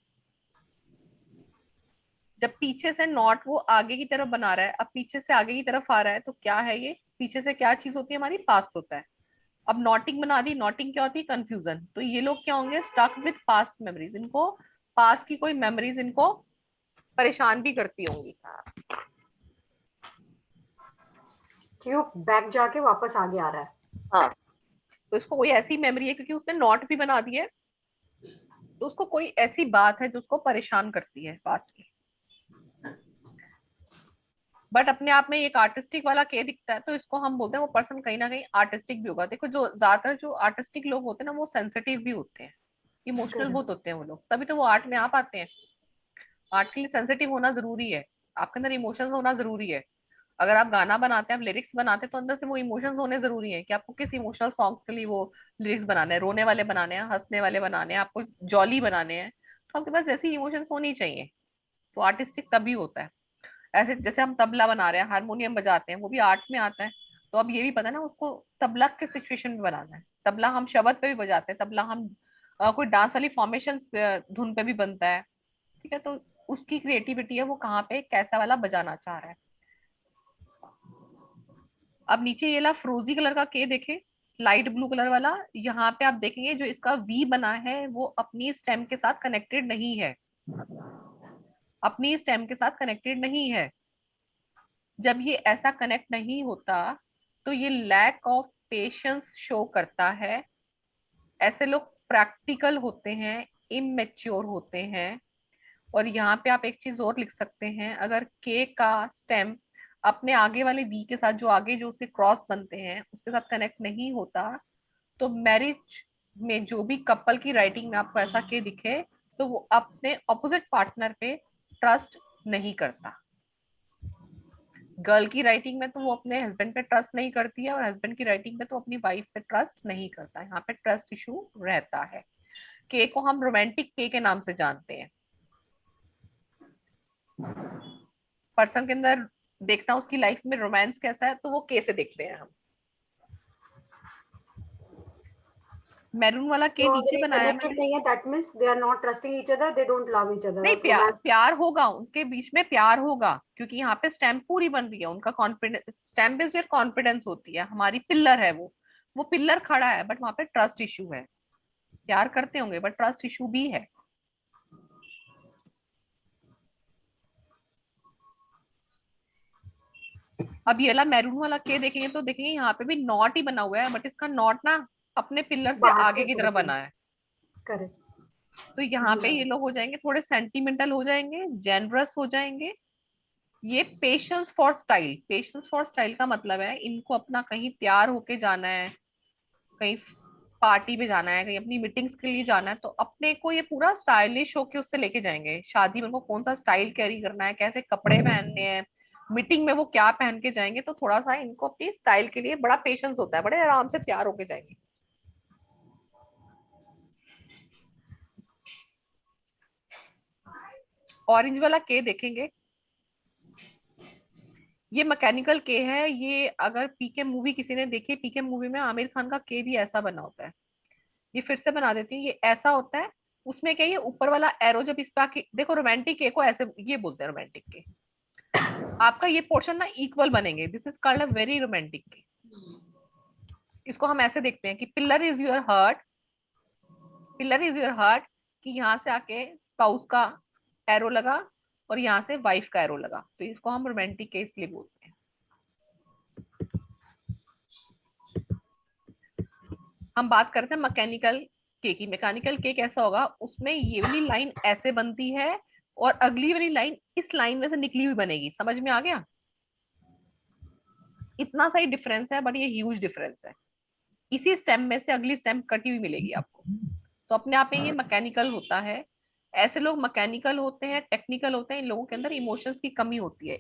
जब पीछे से नॉट वो आगे की तरफ बना रहा है, अब पीछे से आगे की तरफ आ रहा है, तो क्या है ये, पीछे से क्या चीज होती है हमारी, पास्ट होता है। अब नॉटिंग बना दी, नॉटिंग क्या होती है, कंफ्यूजन, तो ये लोग क्या होंगे, स्टक विद पास्ट मेमोरीज, इनको पास्ट की कोई मेमोरीज इनको परेशान भी करती होंगी। कि वो बैक जाके वापस आगे आ रहा है। हाँ, तो इसको कोई ऐसी मेमोरी है, क्योंकि उसने नॉट भी बना दी है, तो उसको कोई ऐसी बात है जो उसको परेशान करती है पास्ट की। बट अपने आप में एक आर्टिस्टिक वाला के दिखता है, तो इसको हम बोलते हैं वो पर्सन कहीं ना कहीं आर्टिस्टिक भी होगा। देखो जो ज्यादातर जो आर्टिस्टिक लोग होते हैं ना, वो सेंसिटिव भी होते हैं, इमोशनल बहुत होते हैं वो लोग, तभी तो वो आर्ट में आ पाते हैं। आर्ट के लिए सेंसिटिव होना जरूरी है, आपके अंदर इमोशंस होना जरूरी है। अगर आप गाना बनाते हैं, आप लिरिक्स बनाते हैं, तो अंदर से वो इमोशंस होने जरूरी है कि आपको किस इमोशनल सॉन्ग के लिए वो लिरिक्स बनाने हैं, रोने वाले बनाने हैं, हंसने वाले बनाने हैं, आपको जॉली बनाने हैं, तो आपके पास जैसी इमोशंस होनी चाहिए। तो आर्टिस्टिक तभी होता है। ऐसे जैसे हम तबला बना रहे हैं, हारमोनियम बजाते हैं, वो भी आर्ट में आता है। तो अब ये भी पता है ना उसको तबला किस सिचुएशन में बनाना है। तबला हम शबद पे भी बजाते हैं, तबला हम कोई डांस वाली फॉर्मेशन धुन पे भी बनता है। ठीक है, तो उसकी क्रिएटिविटी है, वो कहाँ पे कैसा वाला बजाना चाह रहा है। अब नीचे ये ला फ्रोजी कलर का के देखे, लाइट ब्लू कलर वाला, यहाँ पे आप देखेंगे जो इसका वी बना है वो अपनी स्टेम के साथ कनेक्टेड नहीं है, अपनी स्टेम के साथ कनेक्टेड नहीं है। जब ये ऐसा कनेक्ट नहीं होता तो ये लैक ऑफ पेशेंस शो करता है। ऐसे लोग प्रैक्टिकल होते हैं, इमेच्योर होते हैं, और यहाँ पे आप एक चीज और लिख सकते हैं, अगर के का स्टेम अपने आगे वाले वी के साथ, जो आगे जो उसके क्रॉस बनते हैं उसके साथ कनेक्ट नहीं होता, तो मैरिज में जो भी कपल की राइटिंग में आपको ऐसा के दिखे तो वो अपने ऑपोजिट पार्टनर पे ट्रस्ट नहीं करता। गर्ल की राइटिंग में तो वो अपने हस्बैंड पे ट्रस्ट नहीं करती है, और हस्बैंड की राइटिंग में तो अपनी वाइफ पे ट्रस्ट नहीं करता। यहाँ पे ट्रस्ट इशू रहता है। के को हम रोमांटिक के नाम से जानते हैं। पर्सन के अंदर देखना उसकी लाइफ में रोमांस कैसा है, तो वो के से देखते हैं हम। मैरून वाला के तो नीचे अगर ये बनाया कनेक्टेड मैंने। नहीं है, that means they are not trusting each other, they don't love each other, नहीं, और प्यार रोमांस। प्यार होगा उनके बीच में, प्यार होगा, क्योंकि यहाँ पे स्टैम्प पूरी बन रही है। उनका confidence, stamp is where confidence होती है, हमारी पिलर है वो पिलर खड़ा है, बट वहां पे ट्रस्ट इशू है। प्यार करते होंगे बट ट्रस्ट इशू भी है। अब ये वाला मैरून वाला के देखेंगे तो देखेंगे यहाँ पे भी नॉट ही बना हुआ है, बट इसका नॉट ना अपने पिलर से बाहर आगे से की तरफ करके, बना है। करेक्ट। तो यहाँ पे ये लोग हो जाएंगे थोड़े सेंटिमेंटल हो जाएंगे, जेनरस हो जाएंगे। ये patience for style, patience for style का मतलब है इनको अपना कहीं तैयार होके जाना है, कहीं पार्टी में जाना है, कहीं अपनी मीटिंग्स के लिए जाना है, तो अपने को ये पूरा स्टाइलिश होके उससे लेके जाएंगे। शादी में उनको कौन सा स्टाइल कैरी करना है, कैसे कपड़े पहनने हैं, मीटिंग में वो क्या पहन के जाएंगे, तो थोड़ा सा इनको अपनी स्टाइल के लिए बड़ा पेशेंस होता है, बड़े आराम से तैयार होके जाएंगे। ऑरेंज वाला के देखेंगे, ये मैकेनिकल के है। ये अगर पीके मूवी किसी ने देखी, पीके मूवी में आमिर खान का के भी ऐसा बना होता है। ये फिर से बना देती हूँ, ये ऐसा होता है। उसमें क्या, ये ऊपर वाला एरो जब इस पे आके देखो, रोमांटिक के को ऐसे ये बोलते हैं रोमांटिक के। आपका ये पोर्शन ना इक्वल बनेंगे, this is called a very romantic के। इसको हम ऐसे देखते हैं कि pillar is your heart, pillar is your heart, कि यहाँ से आके स्पाउस का एरो लगा और यहाँ से वाइफ का एरो लगा, तो इसको हम रोमांटिक के इसलिए बोलते हैं। हम बात करते हैं मैकेनिकल के की। मैकेनिकल के कैसा होगा, उसमें ये वाली लाइन ऐसे बनती है और अगली वाली लाइन इस लाइन में से निकली हुई बनेगी। समझ में आ गया? इतना सा ही डिफरेंस है, बट ये ह्यूज डिफरेंस है। इसी स्टेम में से अगली स्टेम कटी हुई मिलेगी आपको। तो अपने आप में ये मैकेनिकल होता है। ऐसे लोग मैकेनिकल होते हैं, टेक्निकल होते हैं, इन लोगों के अंदर इमोशंस की कमी होती है।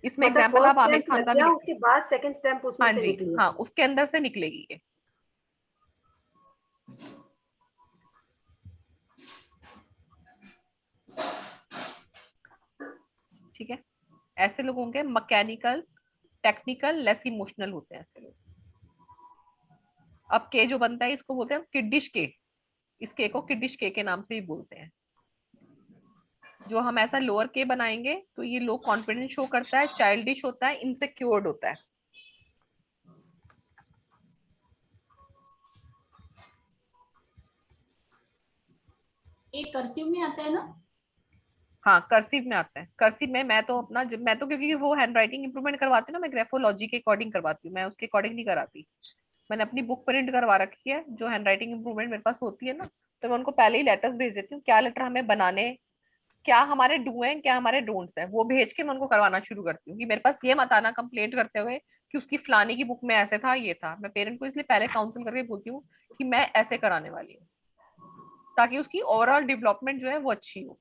इसमें मतलब एग्जांपल आप फर्स्ट आमिर स्टैंप खान लग का भी गया, लिख उसके सकते बाद सेकंड स्टैंप हैं। उसमें हाँ से जी, निकली है। हाँ, उसके अंदर से निकलेगी ये। ठीक है, ऐसे लोग होंगे मैकेनिकल, टेक्निकल, लेस इमोशनल होते हैं ऐसे लोग। अब के जो बनता है इसको बोलते हैं किडिश के। इस के को किडिश के नाम से ही बोलते हैं। जो हम ऐसा लोअर के बनाएंगे तो ये लो कॉन्फिडेंस शो करता है, चाइल्डिश होता है, इनसिक्योर्ड होता है। एक कर्सिव में आता है ना? हाँ, कर्सिव में आता है। कर्सिव में मैं तो अपना, मैं तो क्योंकि वो हैंड राइटिंग इंप्रूवमेंट करवाती हूँ ना, मैं ग्राफोलॉजी के अकॉर्डिंग करवाती हूँ, मैं उसके अकॉर्डिंग नहीं कराती। मैंने अपनी बुक प्रिंट करवा रखी है, जो हैंड राइटिंग इंप्रूवमेंट मेरे पास होती है ना, तो मैं उनको पहले ही लेटर्स भेज देती हूँ, क्या लेटर हमें बनाने, क्या हमारे डू हैं, क्या हमारे डोंट्स हैं, वो भेज के मैं उनको करवाना शुरू करती हूँ कि मेरे पास ये मत आना कंप्लेंट करते हुए कि उसकी फलाने की बुक में ऐसे था, ये था। मैं पेरेंट को इसलिए पहले काउंसिल करके बोलती हूँ कि मैं ऐसे कराने वाली हूँ, ताकि उसकी ओवरऑल डेवलपमेंट जो है वो अच्छी हो।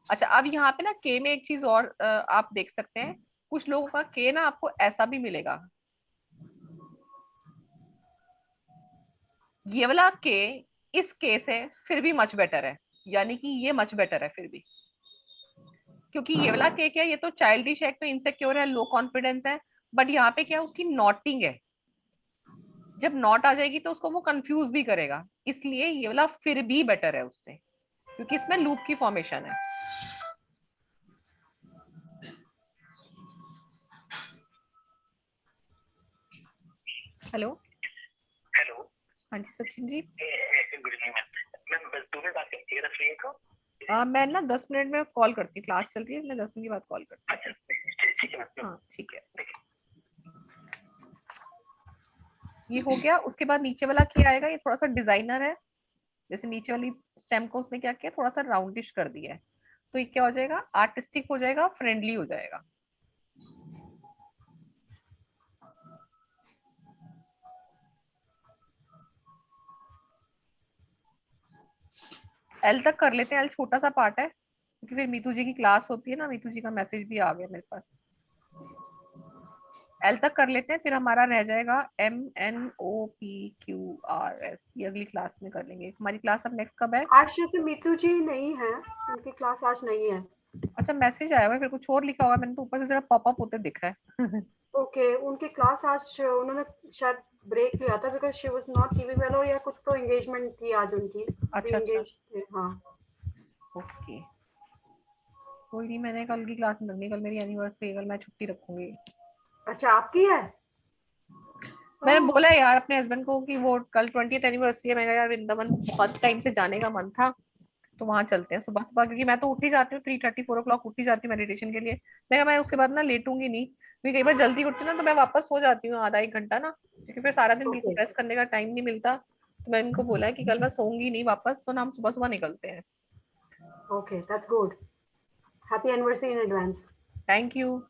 अच्छा, अब यहाँ पे ना के में एक चीज और आप देख सकते हैं, कुछ लोगों का के ना आपको ऐसा भी मिलेगा, ये वाला के इस के से फिर भी मच बेटर है, यानी कि ये मच बेटर है फिर भी। क्योंकि ये वाला के क्या है, ये तो चाइल्डिश है, तो इनसिक्योर है, लो कॉन्फिडेंस है, बट यहाँ पे क्या है, उसकी नॉटिंग है। जब नॉट आ जाएगी तो उसको वो कंफ्यूज भी करेगा, इसलिए ये वाला फिर भी बेटर है उससे, क्योंकि इसमें लूप की फॉर्मेशन है। Hello hello. हाँ जी Sachin ji. Good evening ma'am. बस 2 मिनट बात करिए, 10 मिनट को। मैं ना 10 मिनट में कॉल करती हूँ, क्लास चल रही है, मैं 10 मिनट के बाद कॉल करती अच्छा, ठीक है मैम। हूँ। हाँ ठीक है, ये हो गया। उसके बाद नीचे वाला क्या आएगा, ये थोड़ा सा डिजाइनर है। जैसे नीचे वाली स्टेम को उसने क्या किया, थोड़ा सा राउंडिश कर दिया है। तो ये क्या हो जाएगा, आर्टिस्टिक हो जाएगा, फ्रेंडली हो जाएगा। एल तक कर लेते हैं, एल छोटा सा पार्ट है क्योंकि फिर मीतू जी की क्लास होती है ना। मीतू जी का मैसेज भी आ गया मेरे पास। एल तक कर लेते हैं, फिर हमारा रह जाएगा MNOPQRS, ये अगली क्लास में कर लेंगे। हमारी क्लास अब नेक्स्ट कब है? आज जैसे मीतू जी नहीं है, उनकी क्लास आज नहीं है। अच्छा मैसेज आया हुआ है, फिर कुछ और लिखा होगा, मैंने तो ऊपर से जरा पॉपअप होते दिख रहा है। ओके, उनकी क्लास आज उन्होंने शायद ब्रेक लिया था because she was not giving well, और या कुछ तो एंगेजमेंट थी आज उनकी। अच्छा अच्छा, engaged थे, हाँ। ओके कोई नहीं, मैंने कल की क्लास में लगनी, कल मेरी एनिवर्सरी है, कल मैं छुट्टी रखूंगी। अच्छा आपकी है? मैंने बोला यार अपने हस्बैंड को कि वो कल 20th एनिवर्सरी है, मैंने कहा यार वृंदावन फर्स्ट टाइम से जाने का मन था, तो वहां चलते हैं सुबह सुबह, क्योंकि मैं तो उठ ही जाती हूँ 3:30 4 o'clock उठ ही जाती हूँ मेडिटेशन के लिए। मैं कहा मैं उसके बाद ना लेटूंगी नहीं, क्योंकि कई बार जल्दी उठती हूँ ना तो मैं वापस सो जाती हूँ आधा 1 घंटा ना, क्योंकि फिर सारा दिन बिल्कुल ओके रेस्ट करने का टाइम नहीं मिलता। तो मैं इनको बोला है कि कल मैं सोऊंगी नहीं वापस, तो ना हम सुबह सुबह निकलते हैं। Okay, that's good. Happy anniversary in advance. Thank you.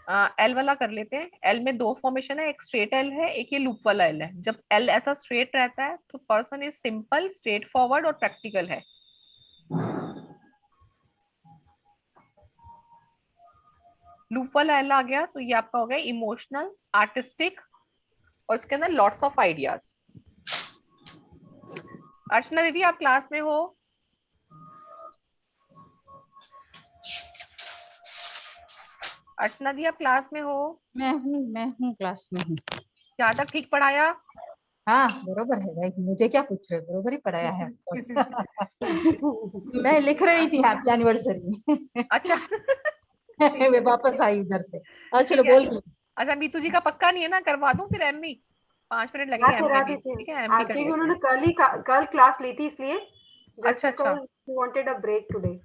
L वाला कर लेते हैं। एल में 2 फॉर्मेशन है, एक स्ट्रेट एल है, एक ये लूप वाला एल है। जब एल ऐसा स्ट्रेट रहता है तो person is simple, straight forward और प्रैक्टिकल है। लूप वाला एल आ गया तो ये आपका हो गया इमोशनल, आर्टिस्टिक और इसके अंदर लॉट्स ऑफ आइडियाज। अर्चना दीदी आप क्लास में हो? अर्चना दी आप क्लास में हो? मैं हूँ क्लास में हूँ। यहाँ तक ठीक पढ़ाया? हाँ बरोबर है भाई, मुझे क्या पूछ रहे हो, बरोबर ही पढ़ाया है। मैं लिख रही थी हैप्पी एनिवर्सरी। अच्छा मैं वापस आई उधर से। चलो ठीक है। बोल। अच्छा मीतू जी का पक्का नहीं है ना, करवा दूं फिर एम भी? 5 मिनट लगेंगे एम करा में भी, दीजिए, ठीक है एम भी कर क्योंकि लेते उन्होंने हैं। कल क्लास ली थी, इसलिए जस्ट अच्छा अच्छा because we wanted a break today.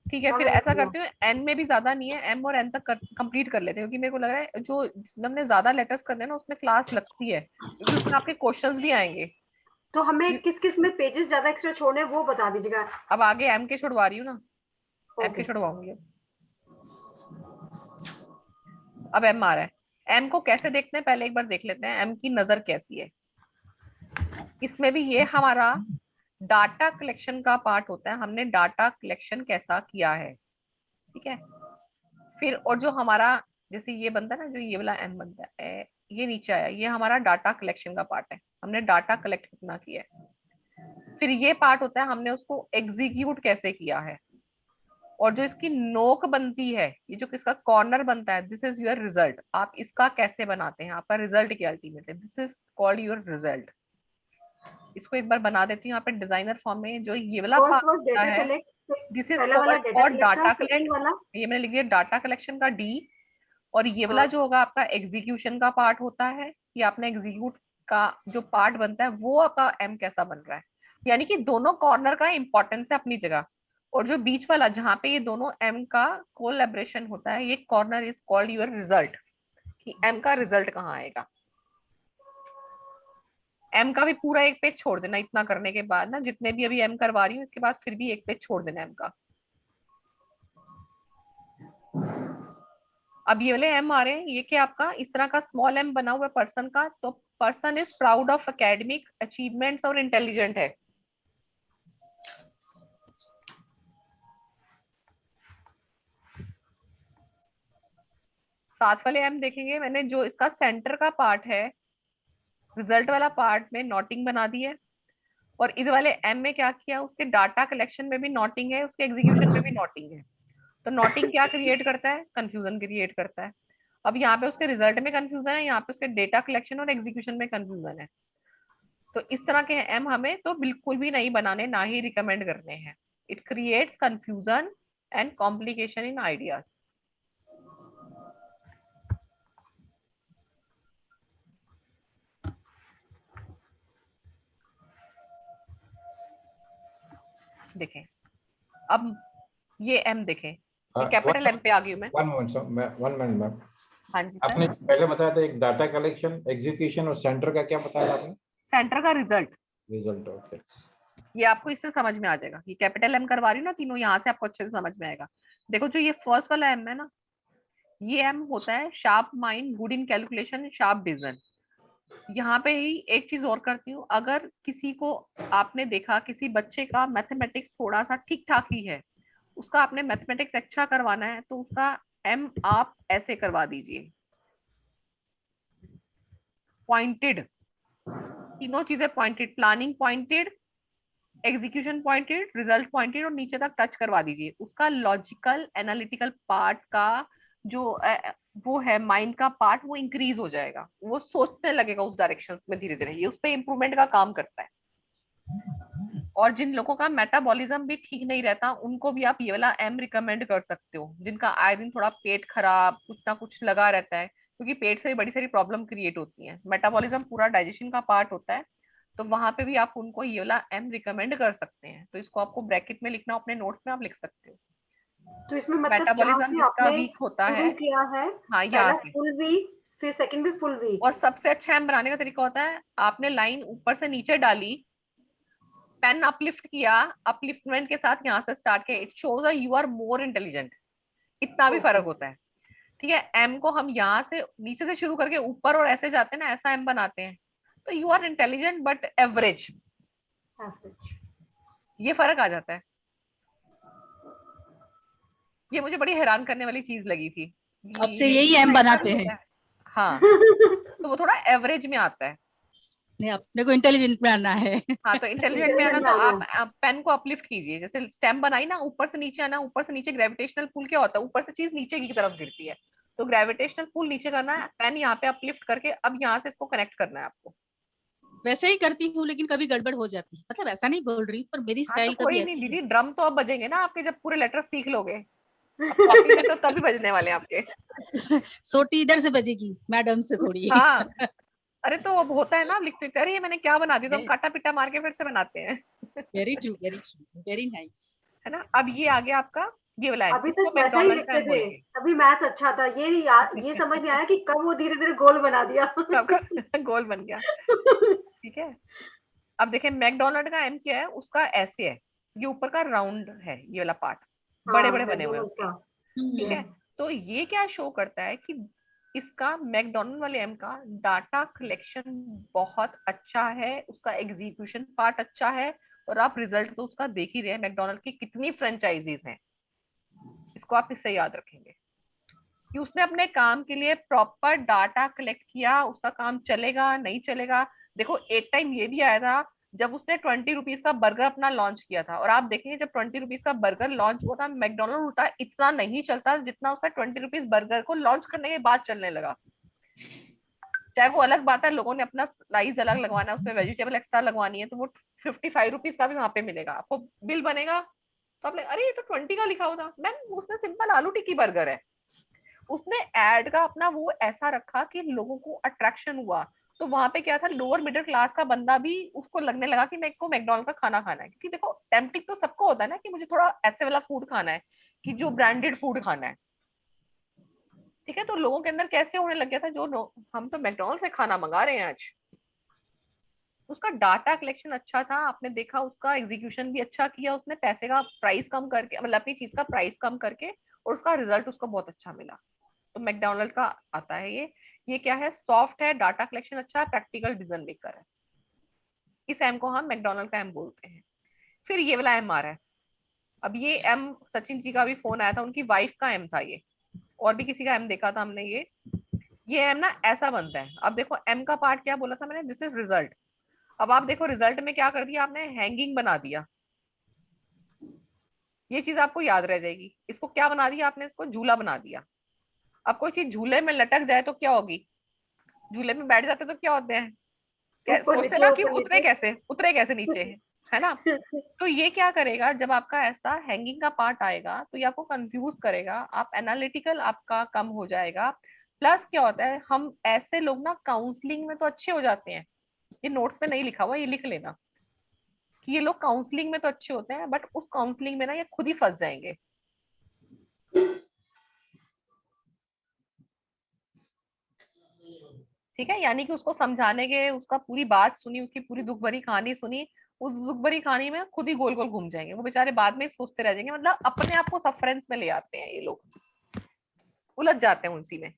ठीक है, फिर ऐसा करती हूँ एन में भी ज्यादा नहीं है, एम और एन तक कंप्लीट कर लेते हैं, क्योंकि मेरे को लग रहा है जो जिसमें हमने ज्यादा लेटर्स करने हैं ना उसमें क्लास लगती है, क्योंकि उसमें आपके क्वेश्चंस भी आएंगे। तो हमें किस किस में पेजेस ज्यादा एक्स्ट्रा छोड़ने हैं वो बता दीजिएगा। अब आगे एम के छुड़वा रही हूँ ना, एम के ओके, छुड़वाऊंगी अब एम आ रहा है। एम को कैसे देखते हैं पहले एक बार देख लेते हैं, एम की नजर कैसी है। इसमें भी ये हमारा डाटा कलेक्शन का पार्ट होता है, हमने डाटा कलेक्शन कैसा किया है, ठीक है। फिर और जो हमारा जैसे ये बनता है ना, जो ये वाला एम बनता है, ये नीचे आया, ये हमारा डाटा कलेक्शन का पार्ट है, हमने डाटा कलेक्ट कितना किया है। फिर ये पार्ट होता है हमने उसको एग्जीक्यूट कैसे किया है। और जो इसकी नोक बनती है, ये जो किसका कॉर्नर बनता है, दिस इज योर रिजल्ट, आप इसका कैसे बनाते हैं, आपका रिजल्ट क्या अल्टीमेट है, this is called your result. इसको एक बार बना देती हूँ यहाँ पे डिजाइनर फॉर्म में। जो ये वाला फर्स्ट पार्ट वाज होता डेटा है, कलेक्ट, दिस इज पहला वाला कॉल्ड डेटा फॉर कलेक्ट था, डाटा सेकंड कलेक्ट, वाला। ये मैंने लिख दिया डाटा कलेक्शन का डी। और ये वाला हाँ, जो होगा आपका एग्जीक्यूशन का पार्ट होता है, कि आपने एग्जीक्यूट का जो पार्ट बनता है वो आपका एम कैसा बन रहा है। यानी कि दोनों कॉर्नर का इंपॉर्टेंस है अपनी जगह, और जो बीच वाला जहां पे ये दोनों एम का कोलैबोरेशन होता है, ये corner is called your result, कि एम का रिजल्ट कहाँ आएगा। एम का भी पूरा एक पेज छोड़ देना, इतना करने के बाद ना, जितने भी अभी एम करवा रही हूँ इसके बाद फिर भी एक पेज छोड़ देना एम का। अब ये वाले एम आ रहे हैं, ये क्या आपका इस तरह का स्मॉल एम बना हुआ है पर्सन का, तो person is proud of academic achievements और इंटेलिजेंट है। साथ वाले एम देखेंगे, मैंने जो इसका सेंटर का पार्ट है, रिजल्ट वाला पार्ट में नोटिंग बना दी है। और इस वाले एम में क्या किया, उसके डाटा कलेक्शन में भी नोटिंग है, उसके एग्जीक्यूशन में भी नोटिंग है। तो नोटिंग क्या क्रिएट करता है, कंफ्यूजन क्रिएट करता है। अब यहाँ पे उसके रिजल्ट में कंफ्यूजन है, यहाँ पे उसके डेटा कलेक्शन और एग्जीक्यूशन में कंफ्यूजन है। तो इस तरह के एम हमें तो बिल्कुल भी नहीं बनाने, ना ही रिकमेंड करने हैं। It creates confusion and complication in ideas. देखें अब ये एम देखें, ये कैपिटल एम पे आ गई मैं। वन मिनट मैम, हाँ जी आपने सर। पहले बताया था एक डाटा कलेक्शन, एग्जीक्यूशन और सेंटर का क्या बताया आपने? सेंटर का रिजल्ट। Result, okay. ये आपको इससे समझ में आ जाएगा, ये कैपिटल एम करवा रही हूँ ना तीनों, यहाँ से आपको अच्छे से समझ में आएगा। देखो जो ये फर्स्ट वाला एम है ना, ये एम होता है sharp mind, good in calculation, sharp vision. यहाँ पे ही एक चीज और करती हूँ, अगर किसी को आपने देखा किसी बच्चे का मैथमेटिक्स थोड़ा सा ठीक ठाक ही है, उसका आपने मैथमेटिक्स अच्छा करवाना है, तो उसका एम आप ऐसे करवा दीजिए, पॉइंटेड, तीनों चीजें pointed, planning pointed, execution pointed, result pointed, और नीचे तक टच करवा दीजिए। उसका लॉजिकल एनालिटिकल पार्ट का जो वो है माइंड का पार्ट, वो इंक्रीज हो जाएगा, वो सोचने लगेगा उस डायरेक्शन में धीरे धीरे, ये उस पर इंप्रूवमेंट का काम करता है। और जिन लोगों का मेटाबॉलिज्म भी ठीक नहीं रहता, उनको भी आप ये वाला एम रिकमेंड कर सकते हो, जिनका आए दिन थोड़ा पेट खराब कुछ ना कुछ लगा रहता है, क्योंकि पेट से भी बड़ी सारी प्रॉब्लम क्रिएट होती है। मेटाबॉलिज्म पूरा डाइजेशन का पार्ट होता है, तो वहां पे भी आप उनको ये वाला एम रिकमेंड कर सकते हैं। तो इसको आपको ब्रैकेट में लिखना, अपने नोट्स में आप लिख सकते हो। तो इसमें मतलब जहाँ मेटाबॉलिज्म से जिसका आपने वीक होता शुरू है, किया है, हाँ यहाँ पहला से। फुल वी, फिर सेकंड भी फुल वी। और सबसे अच्छा एम बनाने का तरीका होता है, आपने लाइन ऊपर से नीचे डाली, पेन अपलिफ्ट किया, अपलिफ्टमेंट के साथ यहाँ से स्टार्ट किया, it shows you are more intelligent, इतना भी ओके, फर्क होता है। ठीक है, एम को हम यहाँ से नीचे से शुरू करके ऊपर और ऐसे जाते हैं ना, ऐसा एम बनाते हैं, तो you are intelligent but average, average. ये फर्क आ जाता है। ये मुझे बड़ी हैरान करने वाली चीज लगी थी, अब से ये यही इतना एम इतना बनाते भी हैं। होता है। हाँ, तो वो थोड़ा एवरेज में आता है। नहीं, अपने को इंटेलिजेंट में आना है। हाँ, तो इंटेलिजेंट में आना, इंटेलिजेंट तो आना आप पेन को अपलिफ्ट कीजिए, जैसे स्टेम बनाई ना, ऊपर से नीचे आना, ऊपर से नीचे। ग्रेविटेशनल पुल क्या होता है, ऊपर से चीज नीचे की तरफ गिरती है, तो ग्रेविटेशनल पुल नीचे करना है, पेन यहाँ पे अपलिफ्ट करके अब यहाँ से इसको कनेक्ट करना है आपको। वैसे ही करती हूँ, लेकिन कभी गड़बड़ हो जाती है, मतलब ऐसा नहीं बोल रही, पर मेरी हाँ, तो स्टाइल कभी कोई नहीं ऐसी है। दीदी, ड्रम तो अब बजेंगे ना आपके, जब पूरे लेटर सीख लोगे। अब कॉपी में तो तभी बजने वाले हैं आपके। सोटी इधर से बजेगी मैडम से थोड़ी। हाँ, अरे तो अब होता है ना, आप लिखते अरे ये मैंने क्या बना दिया, तो हम काटा पिटा मार के फिर से बनाते हैं। Very true, very true, very nice. है ना। अब ये आ गया आपका ये वाला है, अभी इसको तक वैसा ही मैकडोनल्ड का लिखते एम थे, बोलेंगे। तभी मैथ्स अच्छा था। ये समझ नहीं आया कि कब वो धीरे धीरे गोल बना दिया। आपका गोल बन गया। ठीक है, अब देखें मैकडोनल्ड का एम क्या है, उसका ऐसे है, ये ऊपर का राउंड है, ये वाला पार्ट बड़े हाँ, बड़े बने हुए हैं मैकडॉनल्ड्स उसके। का। ठीक है, यस। तो ये क्या शो करता है कि इसका मैकडोनल्ड वाले एम का डाटा कलेक्शन बहुत अच्छा है, उसका एग्जीक्यूशन पार्ट अच्छा है, और आप रिजल्ट तो उसका देख ही रहे हैं, मैकडोनल्ड की कितनी फ्रेंचाइजीज हैं। इसको आप इससे याद रखेंगे कि उसने अपने काम के लिए प्रॉपर डाटा कलेक्ट किया, उसका काम चलेगा नहीं चलेगा। देखो एक टाइम ये भी आया था जब उसने 20 रुपीज का बर्गर अपना लॉन्च किया था, और आप देखेंगे जब 20 रुपीज का बर्गर लॉन्च हुआ था, मैकडोनल्ड उल्टा इतना नहीं चलता जितना उसका 20 रुपीज बर्गर को लॉन्च करने के बाद चलने लगा। चाहे वो अलग बात है, लोगों ने अपना स्लाइस अलग लगवाना है, उसमें वेजिटेबल एक्स्ट्रा लगवानी है, तो वो 55 रुपीज का भी वहां पे मिलेगा आपको, बिल बनेगा तो आप अरे ये तो 20 का लिखा हुआ था मैम, उसमें सिंपल आलू टिक्की बर्गर है। उसने एड का अपना वो ऐसा रखा कि लोगों को अट्रैक्शन हुआ, तो वहां पे क्या था, लोअर मिडिल क्लास का बंदा भी उसको लगने लगा कि मेरे को मैकडोनल्ड का खाना खाना है, क्योंकि देखो टेम्पटिंग तो सबको होता है ना कि मुझे थोड़ा ऐसे वाला फूड खाना है, कि जो ब्रांडेड फूड खाना है। ठीक है, तो लोगों के अंदर कैसे होने लग गया था, हम तो मैकडोनल्ड से खाना मंगा रहे हैं आज। उसका डाटा कलेक्शन अच्छा था, आपने देखा उसका एग्जीक्यूशन भी अच्छा किया, उसने पैसे का प्राइस कम करके, मतलब अपनी चीज का प्राइस कम करके, और उसका रिजल्ट उसको बहुत अच्छा मिला। तो मैकडोनल्ड का आता है ये क्या है, सॉफ्ट है, डाटा कलेक्शन अच्छा है, प्रैक्टिकल डिसीजन मेकर है। इस एम को हम मैकडोनल्ड का एम बोलते हैं। फिर ये वाला एम आ रहा है, अब ये एम सचिन जी का भी फोन आया था, उनकी वाइफ का एम था ये, और भी किसी का एम देखा था हमने। ये एम ना ऐसा बनता है, अब देखो एम का पार्ट क्या बोला था मैंने, दिस इज रिजल्ट। अब आप देखो रिजल्ट में क्या कर दिया आपने, हैंगिंग बना दिया, ये चीज आपको याद रह जाएगी। इसको क्या बना दिया आपने, इसको झूला बना दिया। अब कोई चीज झूले में लटक जाए तो क्या होगी, झूले में बैठ जाते तो क्या होते हैं, ऊपर सोचते नीचे ना कि ऊपर उतरे कैसे नीचे है ना। नीचे। तो ये क्या करेगा, जब आपका ऐसा हैंगिंग का पार्ट आएगा तो ये आपको कंफ्यूज करेगा, आप एनालिटिकल आपका कम हो जाएगा। प्लस क्या होता है, हम ऐसे लोग ना काउंसलिंग में तो अच्छे हो जाते हैं, ये नोट्स पे नहीं लिखा हुआ, ये लिख लेना कि ये लोग काउंसलिंग में तो अच्छे होते हैं, बट उस काउंसलिंग में ना ये खुद ही फंस जाएंगे। ठीक है, यानी कि उसको समझाने के, उसका पूरी बात सुनी, उसकी पूरी दुख भरी कहानी सुनी, उस भुखमरी कहानी में खुद ही गोल गोल घूम जाएंगे, वो बेचारे बाद में सोचते रह जाएंगे, मतलब अपने आप को सफरेंस में ले आते हैं ये लोग, उलझ जाते हैं उसी में।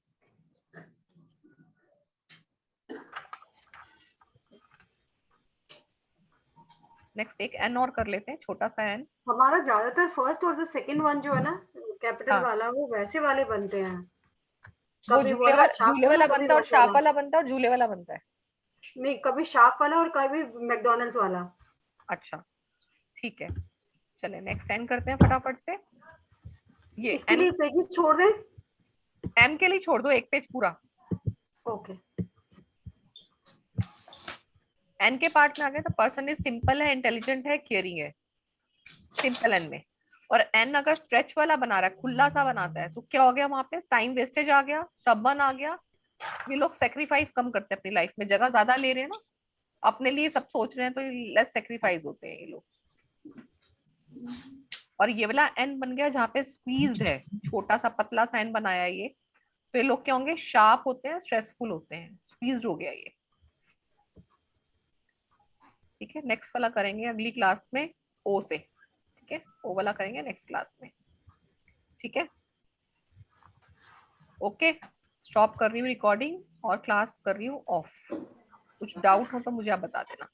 नेक्स्ट एक एन और कर लेते हैं, छोटा सा एन। हमारा ज्यादातर फर्स्ट और जो सेकंड वन जो है ना कैपिटल हाँ। वाला, वो वैसे वाले बनते हैं। वो कभी झूले वाला वाला, शार्प झूले वाला, वाला कभी बनता है और वैसे शार्प वाला। वाला बनता है और झूले वाला बनता है। नहीं, कभी शार्प वाला और कभी मैकडॉनल्ड्स वाला। अच्छा ठीक है, चले नेक्स्ट एन करते हैं फटाफट से। ये इसके एन, लिए पेजेस छोड़ दें। एन के लिए छोड़ दो एक पेज पूरा। ओके। एन के पार्ट में आ गए तो पर्सन इज सिंपल है, इंटेलिजेंट है, केयरिंग है, सिंपल एन में। और एन अगर स्ट्रेच वाला बना रहा है, खुला सा बनाता है, तो क्या हो गया वहां पे, टाइम वेस्टेज आ गया, स्टबर्न आ गया। ये लोग सेक्रीफाइस कम करते हैं अपनी लाइफ में, जगह ज्यादा ले रहे हैं ना, अपने लिए सब सोच रहे हैं, तो लेस सेक्रीफाइस होते हैं ये लोग। और ये वाला एन बन गया जहाँ पे स्क्वीज्ड है, छोटा सा पतला सा एन बनाया है ये, तो ये लोग क्या होंगे, शार्प होते हैं, स्ट्रेसफुल होते हैं, स्क्वीज्ड हो गया ये। ठीक है, नेक्स्ट वाला करेंगे अगली क्लास में ओ से। ठीक है, ओ वाला करेंगे नेक्स्ट क्लास में। ठीक है, ओके, स्टॉप कर रही हूँ रिकॉर्डिंग और क्लास कर रही हूँ ऑफ। कुछ डाउट हो तो मुझे आप बता देना।